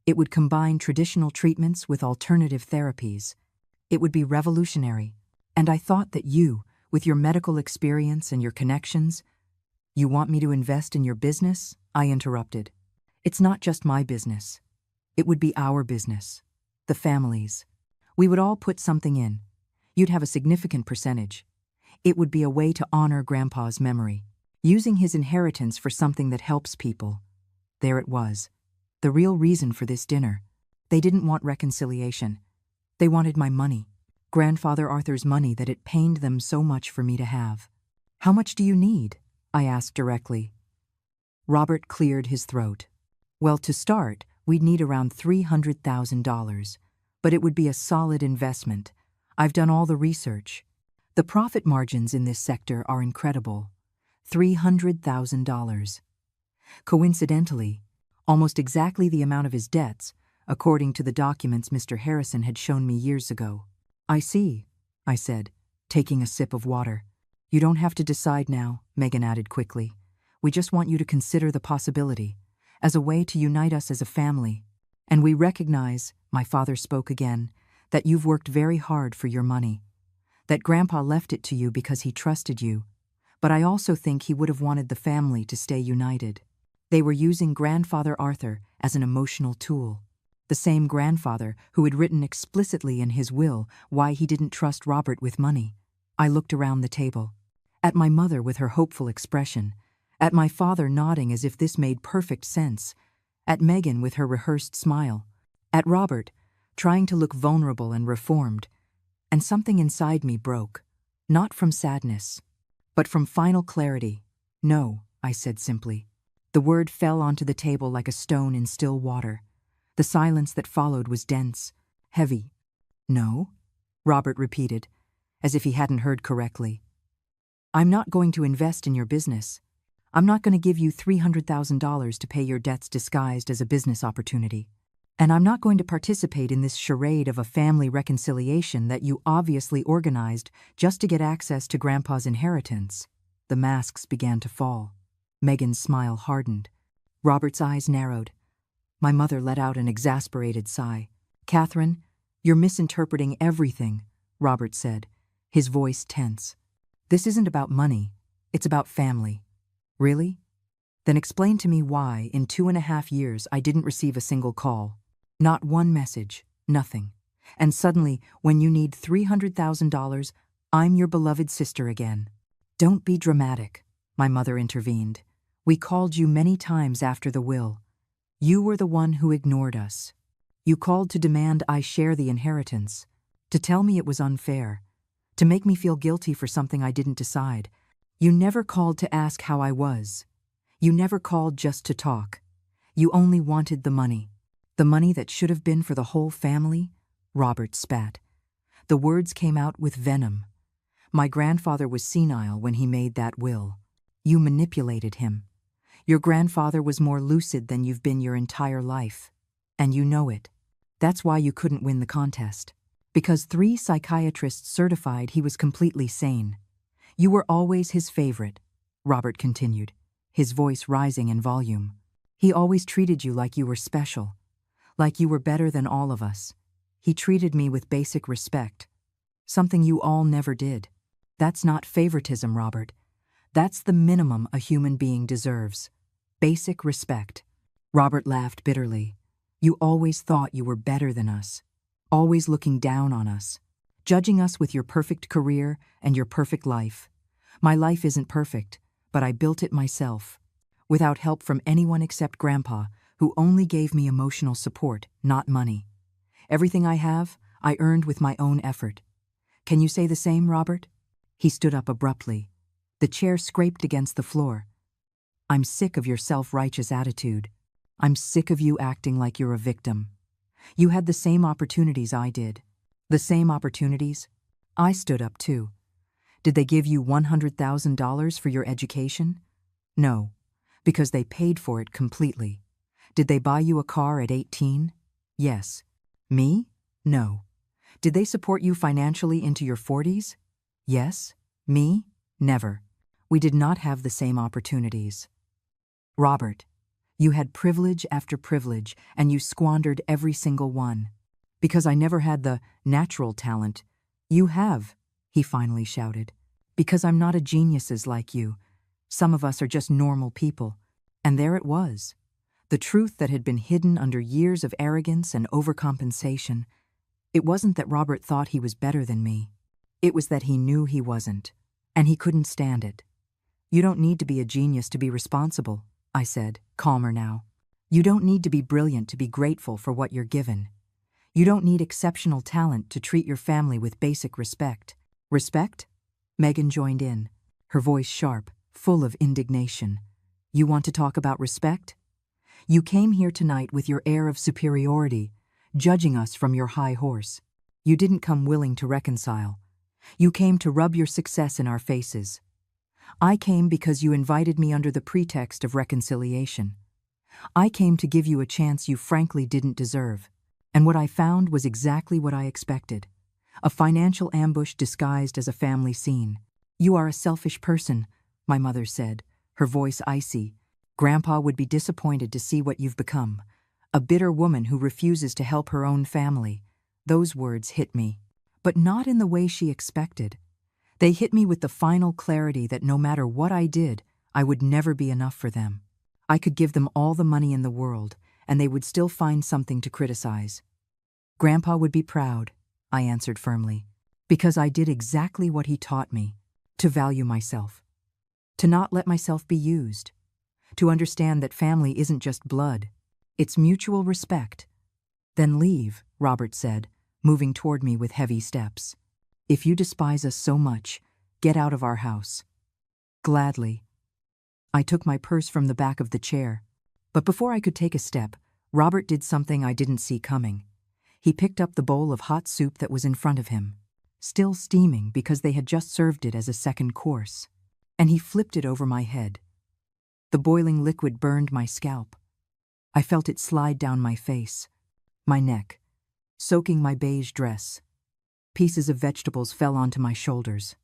It would combine traditional treatments with alternative therapies. It would be revolutionary. And I thought that you, with your medical experience and your connections—" "You want me to invest in your business?" I interrupted. "It's not just my business. It would be our business. The family's. We would all put something in. You'd have a significant percentage. It would be a way to honor Grandpa's memory, using his inheritance for something that helps people." There it was, the real reason for this dinner. They didn't want reconciliation. They wanted my money, Grandfather Arthur's money that it pained them so much for me to have. "How much do you need?" I asked directly. Robert cleared his throat. "Well, to start, we'd need around $300,000, but it would be a solid investment. I've done all the research. The profit margins in this sector are incredible. $300,000. Coincidentally, almost exactly the amount of his debts, according to the documents Mr. Harrison had shown me years ago." "I see," I said, taking a sip of water. "You don't have to decide now," Megan added quickly. "We just want you to consider the possibility, as a way to unite us as a family. And we recognize," my father spoke again, "that you've worked very hard for your money, that Grandpa left it to you because he trusted you. But I also think he would have wanted the family to stay united. They were using Grandfather Arthur as an emotional tool, the same grandfather who had written explicitly in his will why he didn't trust Robert with money." I looked around the table, at my mother with her hopeful expression, at my father nodding as if this made perfect sense, at Megan with her rehearsed smile, at Robert, trying to look vulnerable and reformed, and something inside me broke, not from sadness, but from final clarity. "No," I said simply. The word fell onto the table like a stone in still water. The silence that followed was dense, heavy. "No?" Robert repeated, as if he hadn't heard correctly. "I'm not going to invest in your business. I'm not going to give you $300,000 to pay your debts disguised as a business opportunity. And I'm not going to participate in this charade of a family reconciliation that you obviously organized just to get access to Grandpa's inheritance." The masks began to fall. Megan's smile hardened. Robert's eyes narrowed. My mother let out an exasperated sigh. "Catherine, you're misinterpreting everything," Robert said, his voice tense. "This isn't about money. It's about family." "Really? Then explain to me why, in 2.5 years, I didn't receive a single call. Not one message, nothing. And suddenly, when you need $300,000, I'm your beloved sister again." "Don't be dramatic," my mother intervened. "We called you many times after the will. You were the one who ignored us. You called to demand I share the inheritance, to tell me it was unfair, to make me feel guilty for something I didn't decide. You never called to ask how I was. You never called just to talk. You only wanted the money." The money that should have been for the whole family? Robert spat. The words came out with venom. My grandfather was senile when he made that will. You manipulated him. Your grandfather was more lucid than you've been your entire life. And you know it. That's why you couldn't win the contest. Because 3 psychiatrists certified he was completely sane. You were always his favorite, Robert continued, his voice rising in volume. He always treated you like you were special, like you were better than all of us. He treated me with basic respect, something you all never did. That's not favoritism, Robert. That's the minimum a human being deserves. Basic respect. Robert laughed bitterly. You always thought you were better than us, always looking down on us, judging us with your perfect career and your perfect life. My life isn't perfect, but I built it myself, without help from anyone except Grandpa, who only gave me emotional support, not money. Everything I have, I earned with my own effort. Can you say the same, Robert? He stood up abruptly. The chair scraped against the floor. I'm sick of your self-righteous attitude. I'm sick of you acting like you're a victim. You had the same opportunities I did. The same opportunities? I stood up too. Did they give you $100,000 for your education? No, because they paid for it completely. Did they buy you a car at 18? Yes. Me? No. Did they support you financially into your 40s? Yes. Me? Never. We did not have the same opportunities. Robert, you had privilege after privilege, and you squandered every single one. Because I never had the natural talent. You have, he finally shouted. Because I'm not a geniuses like you. Some of us are just normal people. And there it was. The truth that had been hidden under years of arrogance and overcompensation. It wasn't that Robert thought he was better than me. It was that he knew he wasn't. And he couldn't stand it. You don't need to be a genius to be responsible, I said, calmer now. You don't need to be brilliant to be grateful for what you're given. You don't need exceptional talent to treat your family with basic respect. Respect? Megan joined in, her voice sharp, full of indignation. You want to talk about respect? You came here tonight with your air of superiority, judging us from your high horse. You didn't come willing to reconcile. You came to rub your success in our faces. I came because you invited me under the pretext of reconciliation. I came to give you a chance you frankly didn't deserve. And what I found was exactly what I expected. A financial ambush disguised as a family scene. You are a selfish person, my mother said, her voice icy. Grandpa would be disappointed to see what you've become. A bitter woman who refuses to help her own family. Those words hit me. But not in the way she expected. They hit me with the final clarity that no matter what I did, I would never be enough for them. I could give them all the money in the world, and they would still find something to criticize. Grandpa would be proud, I answered firmly, because I did exactly what he taught me, to value myself, to not let myself be used, to understand that family isn't just blood, it's mutual respect. Then leave, Robert said, moving toward me with heavy steps. If you despise us so much, get out of our house. Gladly. I took my purse from the back of the chair, but before I could take a step, Robert did something I didn't see coming. He picked up the bowl of hot soup that was in front of him, still steaming because they had just served it as a second course, and he flipped it over my head. The boiling liquid burned my scalp. I felt it slide down my face, my neck, soaking my beige dress. Pieces of vegetables fell onto my shoulders.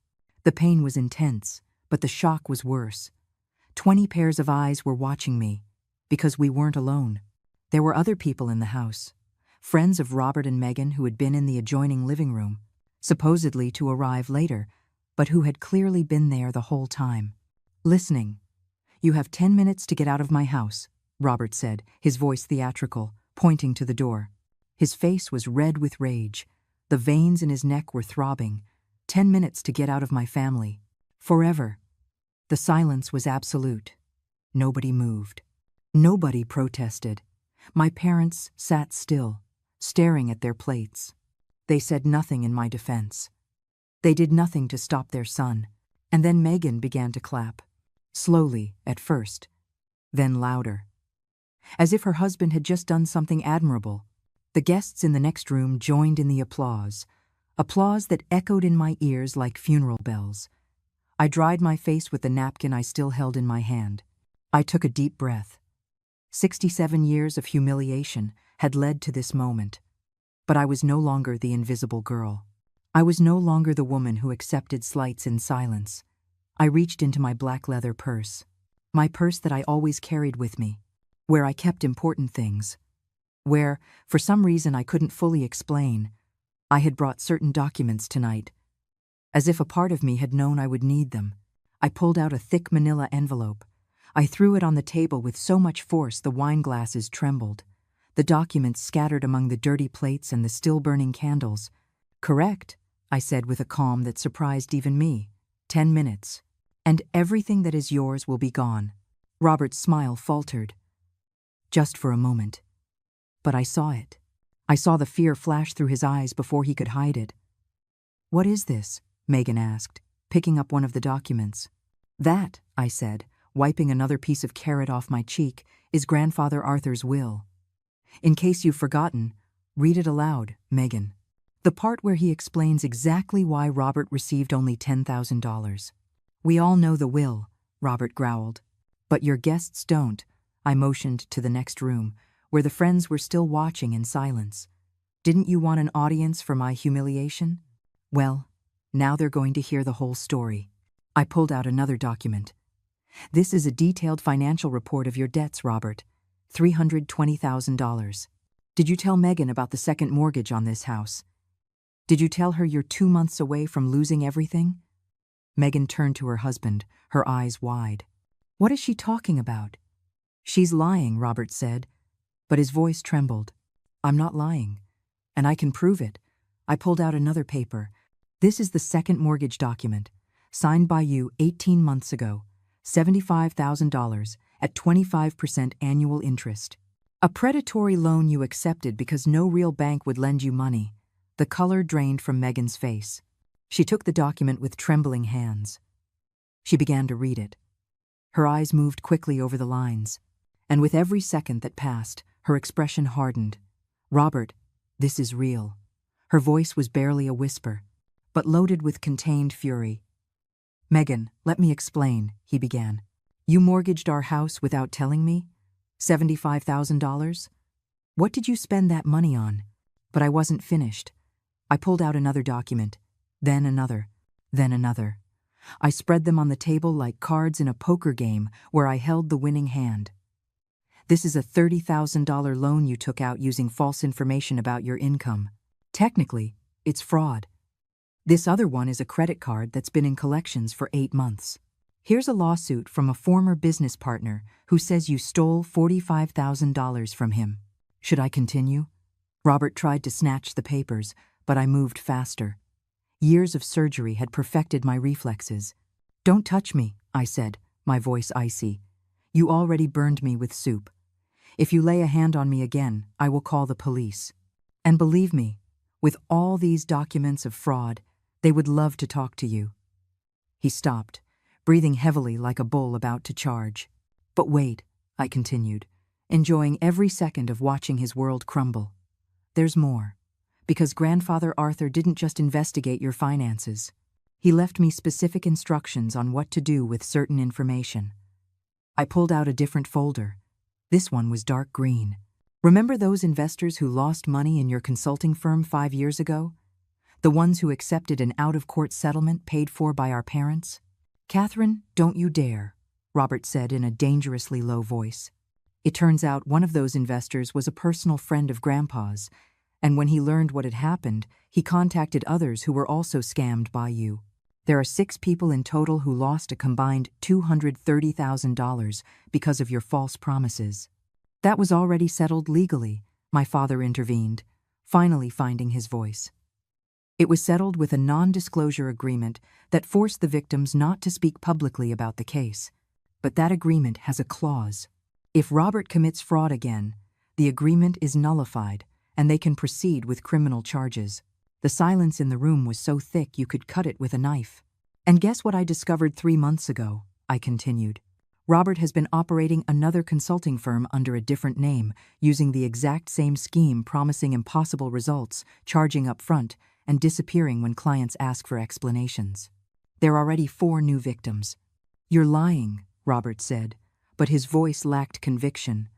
The pain was intense, but the shock was worse. 20 pairs of eyes were watching me, because we weren't alone. There were other people in the house, friends of Robert and Megan who had been in the adjoining living room, supposedly to arrive later, but who had clearly been there the whole time. Listening. You have 10 minutes to get out of my house, Robert said, his voice theatrical, pointing to the door. His face was red with rage. The veins in his neck were throbbing. 10 minutes to get out of my family. Forever. The silence was absolute. Nobody moved. Nobody protested. My parents sat still, staring at their plates. They said nothing in my defense. They did nothing to stop their son. And then Megan began to clap. Slowly, at first. Then louder. as if her husband had just done something admirable. The guests in the next room joined in the applause, applause that echoed in my ears like funeral bells. I dried my face with the napkin I still held in my hand. I took a deep breath. 67 years of humiliation had led to this moment. But I was no longer the invisible girl. I was no longer the woman who accepted slights in silence. I reached into my black leather purse, my purse that I always carried with me, where I kept important things, where, for some reason I couldn't fully explain, I had brought certain documents tonight. As if a part of me had known I would need them, I pulled out a thick manila envelope. I threw it on the table with so much force the wine glasses trembled. The documents scattered among the dirty plates and the still-burning candles. "Correct," I said with a calm that surprised even me. 10 minutes. And everything that is yours will be gone. Robert's smile faltered. Just for a moment. But I saw it. I saw the fear flash through his eyes before he could hide it. "What is this?" Megan asked, picking up one of the documents. "That," I said, wiping another piece of carrot off my cheek, "is Grandfather Arthur's will. In case you've forgotten, read it aloud, Megan. The part where he explains exactly why Robert received only $10,000. "We all know the will," Robert growled. "But your guests don't." I motioned to the next room, where the friends were still watching in silence. "Didn't you want an audience for my humiliation? Well, now they're going to hear the whole story." I pulled out another document. "This is a detailed financial report of your debts, Robert. $320,000. Did you tell Megan about the second mortgage on this house? Did you tell her you're 2 months away from losing everything?" Megan turned to her husband, her eyes wide. "What is she talking about?" "She's lying," Robert said, but his voice trembled. "I'm not lying, and I can prove it." I pulled out another paper. "This is the second mortgage document, signed by you 18 months ago, $75,000 at 25% annual interest. A predatory loan you accepted because no real bank would lend you money." The color drained from Megan's face. She took the document with trembling hands. She began to read it. Her eyes moved quickly over the lines, and with every second that passed, her expression hardened. "Robert, this is real." Her voice was barely a whisper, but loaded with contained fury. "Megan, let me explain," he began. "You mortgaged our house without telling me? $75,000? What did you spend that money on?" But I wasn't finished. I pulled out another document, then another, then another. I spread them on the table like cards in a poker game where I held the winning hand. "This is a $30,000 loan you took out using false information about your income. Technically, it's fraud. This other one is a credit card that's been in collections for 8 months. Here's a lawsuit from a former business partner who says you stole $45,000 from him. Should I continue?" Robert tried to snatch the papers, but I moved faster. Years of surgery had perfected my reflexes. "Don't touch me," I said, my voice icy. "You already burned me with soup. If you lay a hand on me again, I will call the police. And believe me, with all these documents of fraud, they would love to talk to you." He stopped, breathing heavily like a bull about to charge. "But wait," I continued, enjoying every second of watching his world crumble. "There's more. Because Grandfather Arthur didn't just investigate your finances. He left me specific instructions on what to do with certain information." I pulled out a different folder. This one was dark green. "Remember those investors who lost money in your consulting firm 5 years ago? The ones who accepted an out-of-court settlement paid for by our parents?" "Catherine, don't you dare," Robert said in a dangerously low voice. "It turns out one of those investors was a personal friend of Grandpa's, and when he learned what had happened, he contacted others who were also scammed by you. There are 6 people in total who lost a combined $230,000 because of your false promises." "That was already settled legally," my father intervened, finally finding his voice. "It was settled with a non-disclosure agreement that forced the victims not to speak publicly about the case. But that agreement has a clause. If Robert commits fraud again, the agreement is nullified, and they can proceed with criminal charges." The silence in the room was so thick you could cut it with a knife. "And guess what I discovered 3 months ago?" I continued. Robert has been operating another consulting firm under a different name, using the exact same scheme, promising impossible results, charging up front, and disappearing when clients ask for explanations. There are already 4 new victims. You're lying, Robert said, but his voice lacked conviction.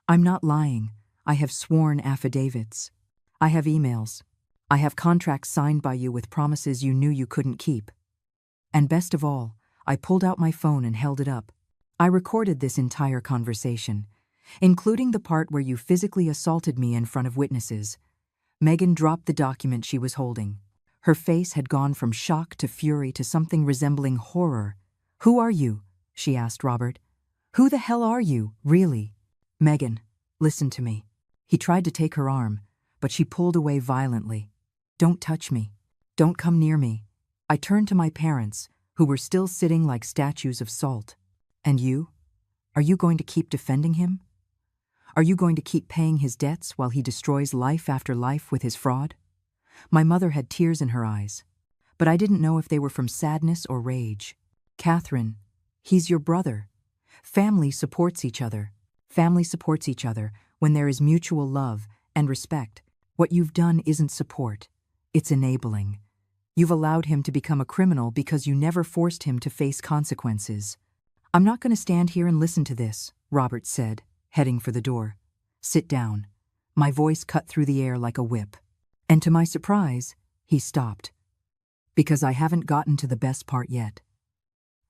I'm not lying. I have sworn affidavits. I have emails. I have contracts signed by you with promises you knew you couldn't keep. And best of all, I pulled out my phone and held it up. I recorded this entire conversation, including the part where you physically assaulted me in front of witnesses. Megan dropped the document she was holding. Her face had gone from shock to fury to something resembling horror. "Who are you?" she asked Robert. "Who the hell are you, really?" "Megan, listen to me." He tried to take her arm, but she pulled away violently. "Don't touch me. Don't come near me." I turned to my parents, who were still sitting like statues of salt. "And you? Are you going to keep defending him? Are you going to keep paying his debts while he destroys life after life with his fraud?" My mother had tears in her eyes, but I didn't know if they were from sadness or rage. "Catherine, he's your brother. Family supports each other. Family supports each other when there is mutual love and respect. What you've done isn't support. It's enabling. You've allowed him to become a criminal because you never forced him to face consequences." "I'm not going to stand here and listen to this," Robert said, heading for the door. "Sit down." My voice cut through the air like a whip. And to my surprise, he stopped. "Because I haven't gotten to the best part yet."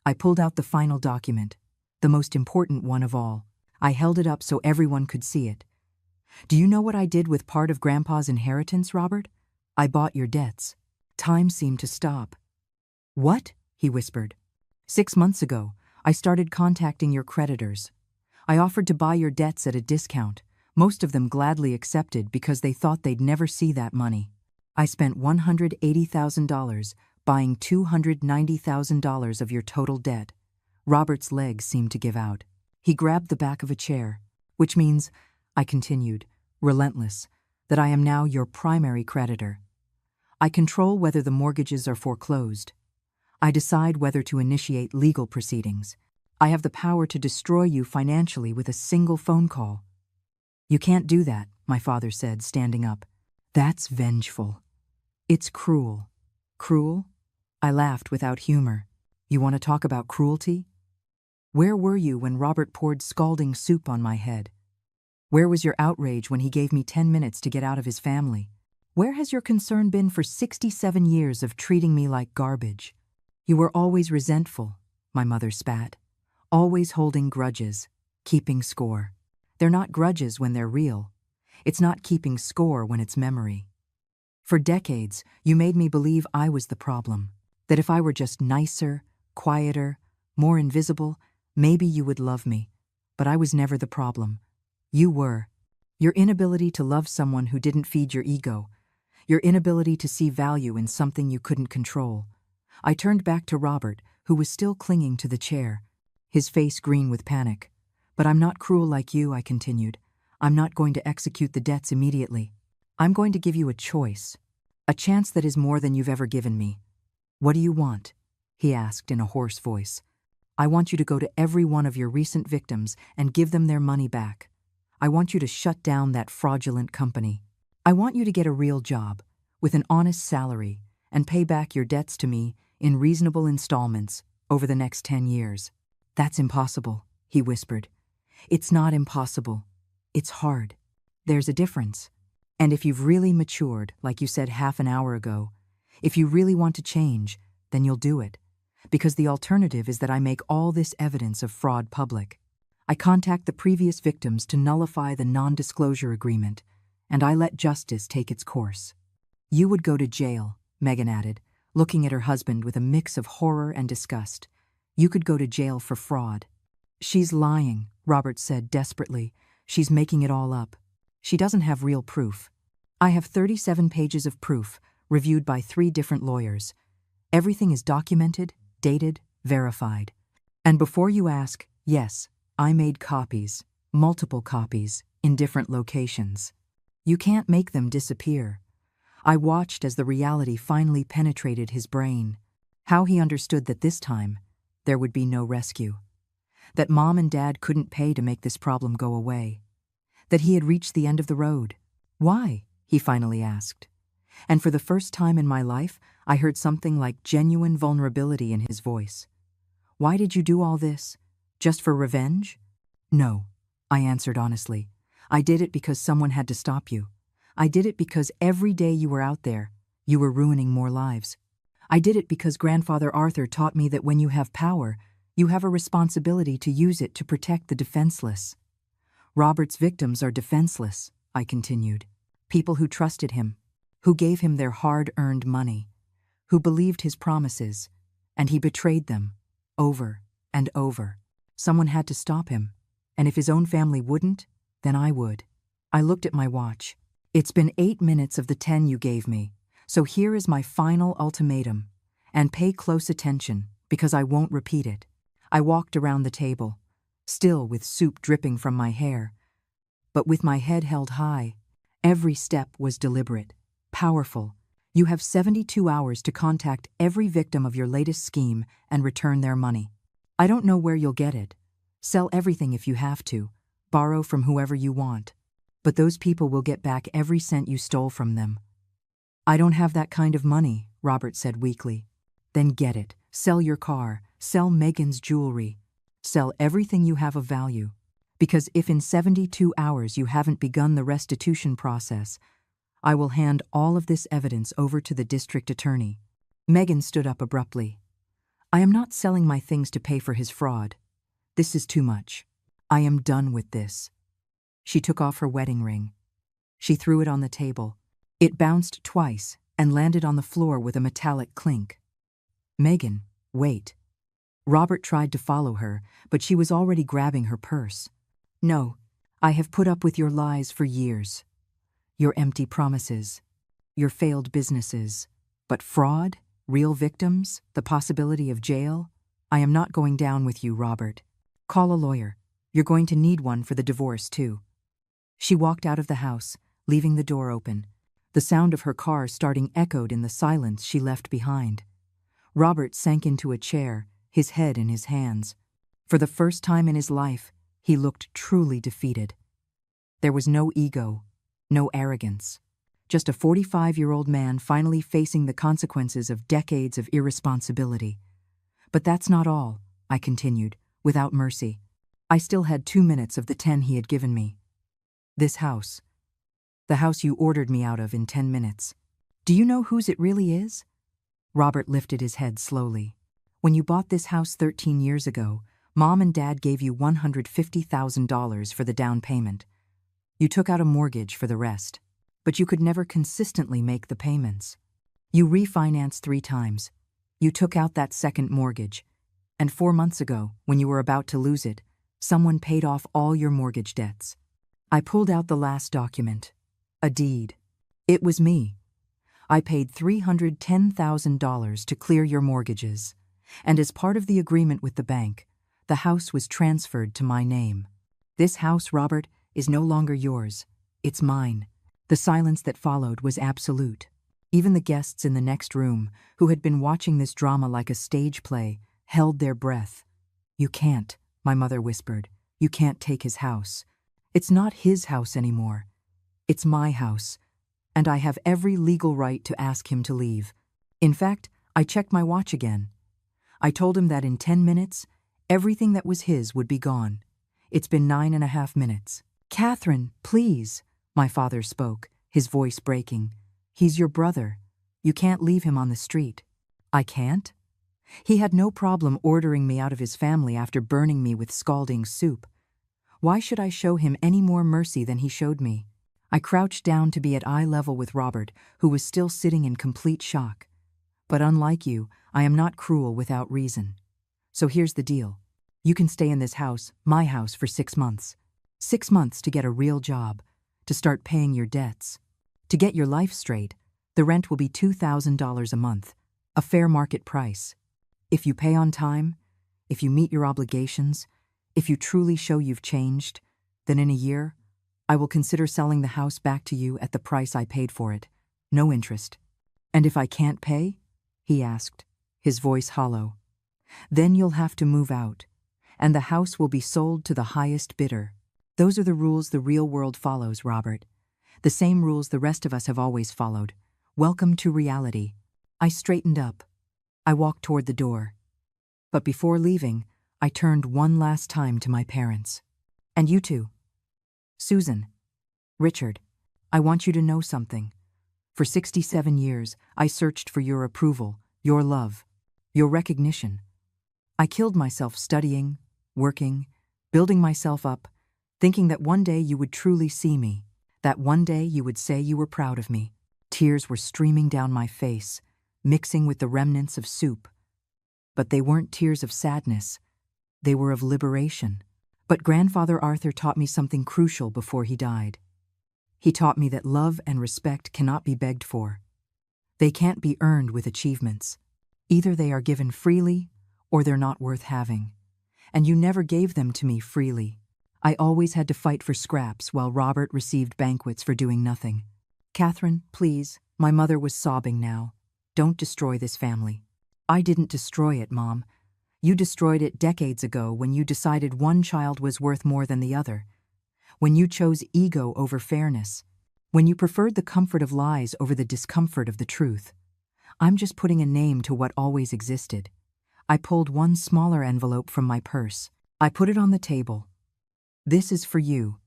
I pulled out the final document, the most important one of all. I held it up so everyone could see it. "Do you know what I did with part of Grandpa's inheritance, Robert? I bought your debts." Time seemed to stop. "What?" he whispered. "6 months ago, I started contacting your creditors. I offered to buy your debts at a discount. Most of them gladly accepted because they thought they'd never see that money. I spent $180,000 buying $290,000 of your total debt." Robert's legs seemed to give out. He grabbed the back of a chair, "which means," I continued, relentless, "that I am now your primary creditor. I control whether the mortgages are foreclosed. I decide whether to initiate legal proceedings. I have the power to destroy you financially with a single phone call." "You can't do that," my father said, standing up. "That's vengeful. It's cruel." "Cruel?" I laughed without humor. "You want to talk about cruelty? Where were you when Robert poured scalding soup on my head? Where was your outrage when he gave me 10 minutes to get out of his family? Where has your concern been for 67 years of treating me like garbage? You were always resentful," my mother spat. "Always holding grudges, keeping score. They're not grudges when they're real. It's not keeping score when it's memory. For decades, you made me believe I was the problem, that if I were just nicer, quieter, more invisible, maybe you would love me. But I was never the problem. You were. Your inability to love someone who didn't feed your ego. Your inability to see value in something you couldn't control." I turned back to Robert, who was still clinging to the chair, his face green with panic. "But I'm not cruel like you," I continued. "I'm not going to execute the debts immediately. I'm going to give you a choice, a chance that is more than you've ever given me." "What do you want?" he asked in a hoarse voice. "I want you to go to every one of your recent victims and give them their money back. I want you to shut down that fraudulent company. I want you to get a real job, with an honest salary, and pay back your debts to me in reasonable installments over the next 10 years. "That's impossible," he whispered. "It's not impossible. It's hard. There's a difference. And if you've really matured, like you said half an hour ago, if you really want to change, then you'll do it. Because the alternative is that I make all this evidence of fraud public. I contact the previous victims to nullify the non-disclosure agreement, and I let justice take its course." "You would go to jail," Megan added, looking at her husband with a mix of horror and disgust. "You could go to jail for fraud." "She's lying," Robert said desperately. "She's making it all up. She doesn't have real proof." "I have 37 pages of proof, reviewed by 3 different lawyers. Everything is documented, dated, verified. And before you ask, yes, I made copies, multiple copies, in different locations. You can't make them disappear." I watched as the reality finally penetrated his brain, how he understood that this time there would be no rescue. That Mom and Dad couldn't pay to make this problem go away. That he had reached the end of the road. Why? He finally asked. And for the first time in my life, I heard something like genuine vulnerability in his voice. Why did you do all this? Just for revenge? No, I answered honestly. I did it because someone had to stop you. I did it because every day you were out there, you were ruining more lives. I did it because Grandfather Arthur taught me that when you have power, you have a responsibility to use it to protect the defenseless. Robert's victims are defenseless, I continued. People who trusted him, who gave him their hard-earned money, who believed his promises, and he betrayed them, over and over. Someone had to stop him, and if his own family wouldn't, then I would. I looked at my watch. It's been 8 minutes of the 10 you gave me, so here is my final ultimatum. And pay close attention, because I won't repeat it. I walked around the table, still with soup dripping from my hair, but with my head held high. Every step was deliberate, powerful. You have 72 hours to contact every victim of your latest scheme and return their money. I don't know where you'll get it. Sell everything if you have to. Borrow from whoever you want. But those people will get back every cent you stole from them. I don't have that kind of money, Robert said weakly. Then get it. Sell your car. Sell Megan's jewelry. Sell everything you have of value. Because if in 72 hours you haven't begun the restitution process, I will hand all of this evidence over to the district attorney. Megan stood up abruptly. I am not selling my things to pay for his fraud. This is too much. I am done with this. She took off her wedding ring. She threw it on the table. It bounced twice and landed on the floor with a metallic clink. Megan, wait. Robert tried to follow her, but she was already grabbing her purse. No, I have put up with your lies for years. Your empty promises, your failed businesses. But fraud, real victims, the possibility of jail? I am not going down with you, Robert. Call a lawyer. You're going to need one for the divorce, too. She walked out of the house, leaving the door open. The sound of her car starting echoed in the silence she left behind. Robert sank into a chair, his head in his hands. For the first time in his life, he looked truly defeated. There was no ego, no arrogance. Just a 45-year-old man finally facing the consequences of decades of irresponsibility. But that's not all, I continued, without mercy. I still had 2 minutes of the 10 he had given me. This house. The house you ordered me out of in 10 minutes. Do you know whose it really is? Robert lifted his head slowly. When you bought this house 13 years ago, Mom and Dad gave you $150,000 for the down payment. You took out a mortgage for the rest, but you could never consistently make the payments. You refinanced 3 times. You took out that second mortgage. And 4 months ago, when you were about to lose it, someone paid off all your mortgage debts. I pulled out the last document. A deed. It was me. I paid $310,000 to clear your mortgages. And as part of the agreement with the bank, the house was transferred to my name. This house, Robert, is no longer yours. It's mine. The silence that followed was absolute. Even the guests in the next room, who had been watching this drama like a stage play, held their breath. You can't, my mother whispered. You can't take his house. It's not his house anymore. It's my house. And I have every legal right to ask him to leave. In fact, I checked my watch again. I told him that in 10 minutes, everything that was his would be gone. It's been 9.5 minutes. Catherine, please, my father spoke, his voice breaking. He's your brother. You can't leave him on the street. I can't? He had no problem ordering me out of his family after burning me with scalding soup. Why should I show him any more mercy than he showed me? I crouched down to be at eye level with Robert, who was still sitting in complete shock. But unlike you, I am not cruel without reason. So here's the deal. You can stay in this house, my house, for 6 months. 6 months to get a real job, to start paying your debts. To get your life straight, the rent will be $2,000 a month, a fair market price. If you pay on time, if you meet your obligations, if you truly show you've changed, then in a year, I will consider selling the house back to you at the price I paid for it. No interest. And if I can't pay? He asked, his voice hollow. Then you'll have to move out. and the house will be sold to the highest bidder. Those are the rules the real world follows, Robert. The same rules the rest of us have always followed. Welcome to reality. I straightened up. I walked toward the door. But before leaving, I turned one last time to my parents. And you too. Susan, Richard, I want you to know something. For 67 years, I searched for your approval, your love, your recognition. I killed myself studying, working, building myself up, thinking that one day you would truly see me, that one day you would say you were proud of me. Tears were streaming down my face, mixing with the remnants of soup. But they weren't tears of sadness. They were of liberation. But Grandfather Arthur taught me something crucial before he died. He taught me that love and respect cannot be begged for. They can't be earned with achievements. Either they are given freely, or they're not worth having. And you never gave them to me freely. I always had to fight for scraps while Robert received banquets for doing nothing. Catherine, please, my mother was sobbing now. Don't destroy this family. I didn't destroy it, Mom. You destroyed it decades ago when you decided one child was worth more than the other. When you chose ego over fairness. When you preferred the comfort of lies over the discomfort of the truth. I'm just putting a name to what always existed. I pulled one smaller envelope from my purse. I put it on the table. This is for you.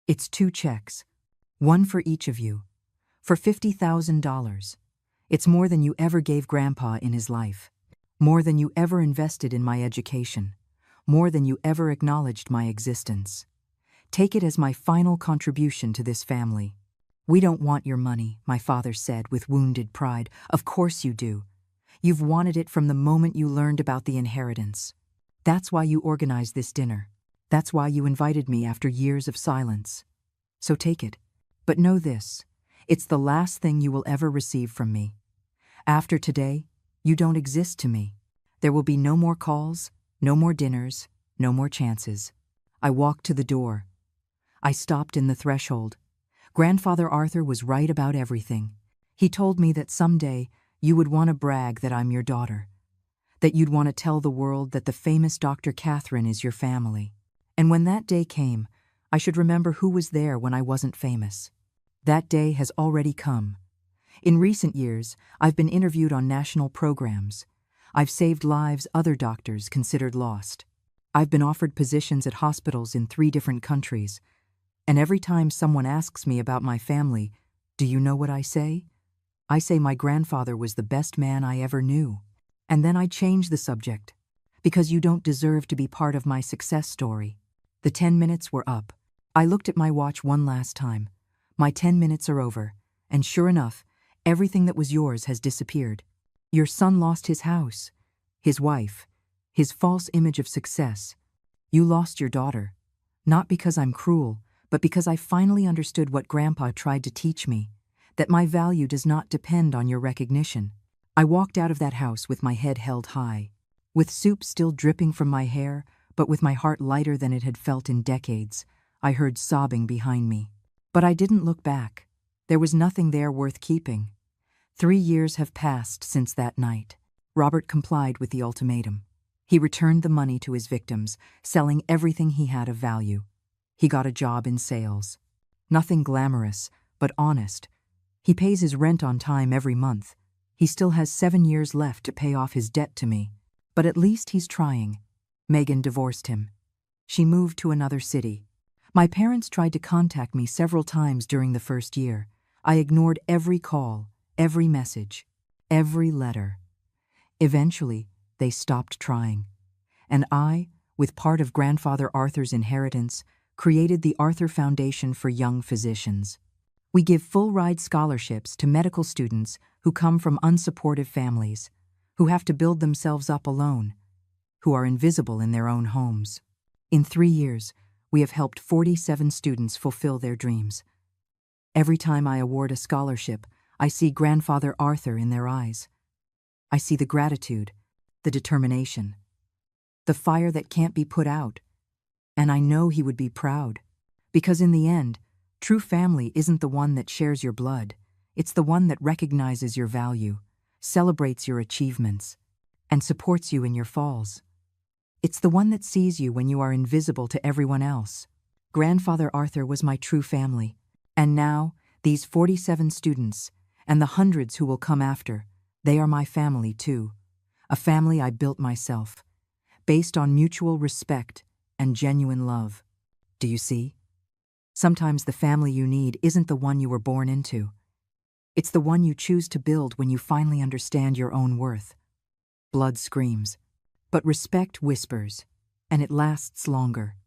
It's 2 checks. One for each of you. For $50,000. It's more than you ever gave Grandpa in his life. More than you ever invested in my education. More than you ever acknowledged my existence. Take it as my final contribution to this family. We don't want your money, my father said with wounded pride. Of course you do. You've wanted it from the moment you learned about the inheritance. That's why you organized this dinner. That's why you invited me after years of silence. So take it. But know this, it's the last thing you will ever receive from me. After today, you don't exist to me. There will be no more calls, no more dinners, no more chances. I walked to the door. I stopped in the threshold. Grandfather Arthur was right about everything. He told me that someday you would want to brag that I'm your daughter, that you'd want to tell the world that the famous Dr. Catherine is your family. And when that day came, I should remember who was there when I wasn't famous. That day has already come. In recent years, I've been interviewed on national programs. I've saved lives other doctors considered lost. I've been offered positions at hospitals in 3 different countries. And every time someone asks me about my family, do you know what I say? I say my grandfather was the best man I ever knew. And then I change the subject, because you don't deserve to be part of my success story. The 10 minutes were up. I looked at my watch one last time. My 10 minutes are over, and sure enough, everything that was yours has disappeared. Your son lost his house, his wife, his false image of success. You lost your daughter, not because I'm cruel, but because I finally understood what Grandpa tried to teach me, that my value does not depend on your recognition. I walked out of that house with my head held high, with soup still dripping from my hair, but with my heart lighter than it had felt in decades. I heard sobbing behind me. But I didn't look back. There was nothing there worth keeping. 3 years have passed since that night. Robert complied with the ultimatum. He returned the money to his victims, selling everything he had of value. He got a job in sales. Nothing glamorous, but honest. He pays his rent on time every month. He still has 7 years left to pay off his debt to me. But at least he's trying. Megan divorced him. She moved to another city. My parents tried to contact me several times during the first year. I ignored every call, every message, every letter. Eventually, they stopped trying. And I, with part of Grandfather Arthur's inheritance, created the Arthur Foundation for Young Physicians. We give full-ride scholarships to medical students who come from unsupportive families, who have to build themselves up alone, who are invisible in their own homes. In 3 years, we have helped 47 students fulfill their dreams. Every time I award a scholarship, I see Grandfather Arthur in their eyes. I see the gratitude, the determination, the fire that can't be put out. And I know he would be proud, because in the end, true family isn't the one that shares your blood. It's the one that recognizes your value, celebrates your achievements, and supports you in your falls. It's the one that sees you when you are invisible to everyone else. Grandfather Arthur was my true family. And now, these 47 students, and the hundreds who will come after, they are my family too. A family I built myself, based on mutual respect and genuine love. Do you see? Sometimes the family you need isn't the one you were born into. It's the one you choose to build when you finally understand your own worth. Blood screams, but respect whispers, and it lasts longer.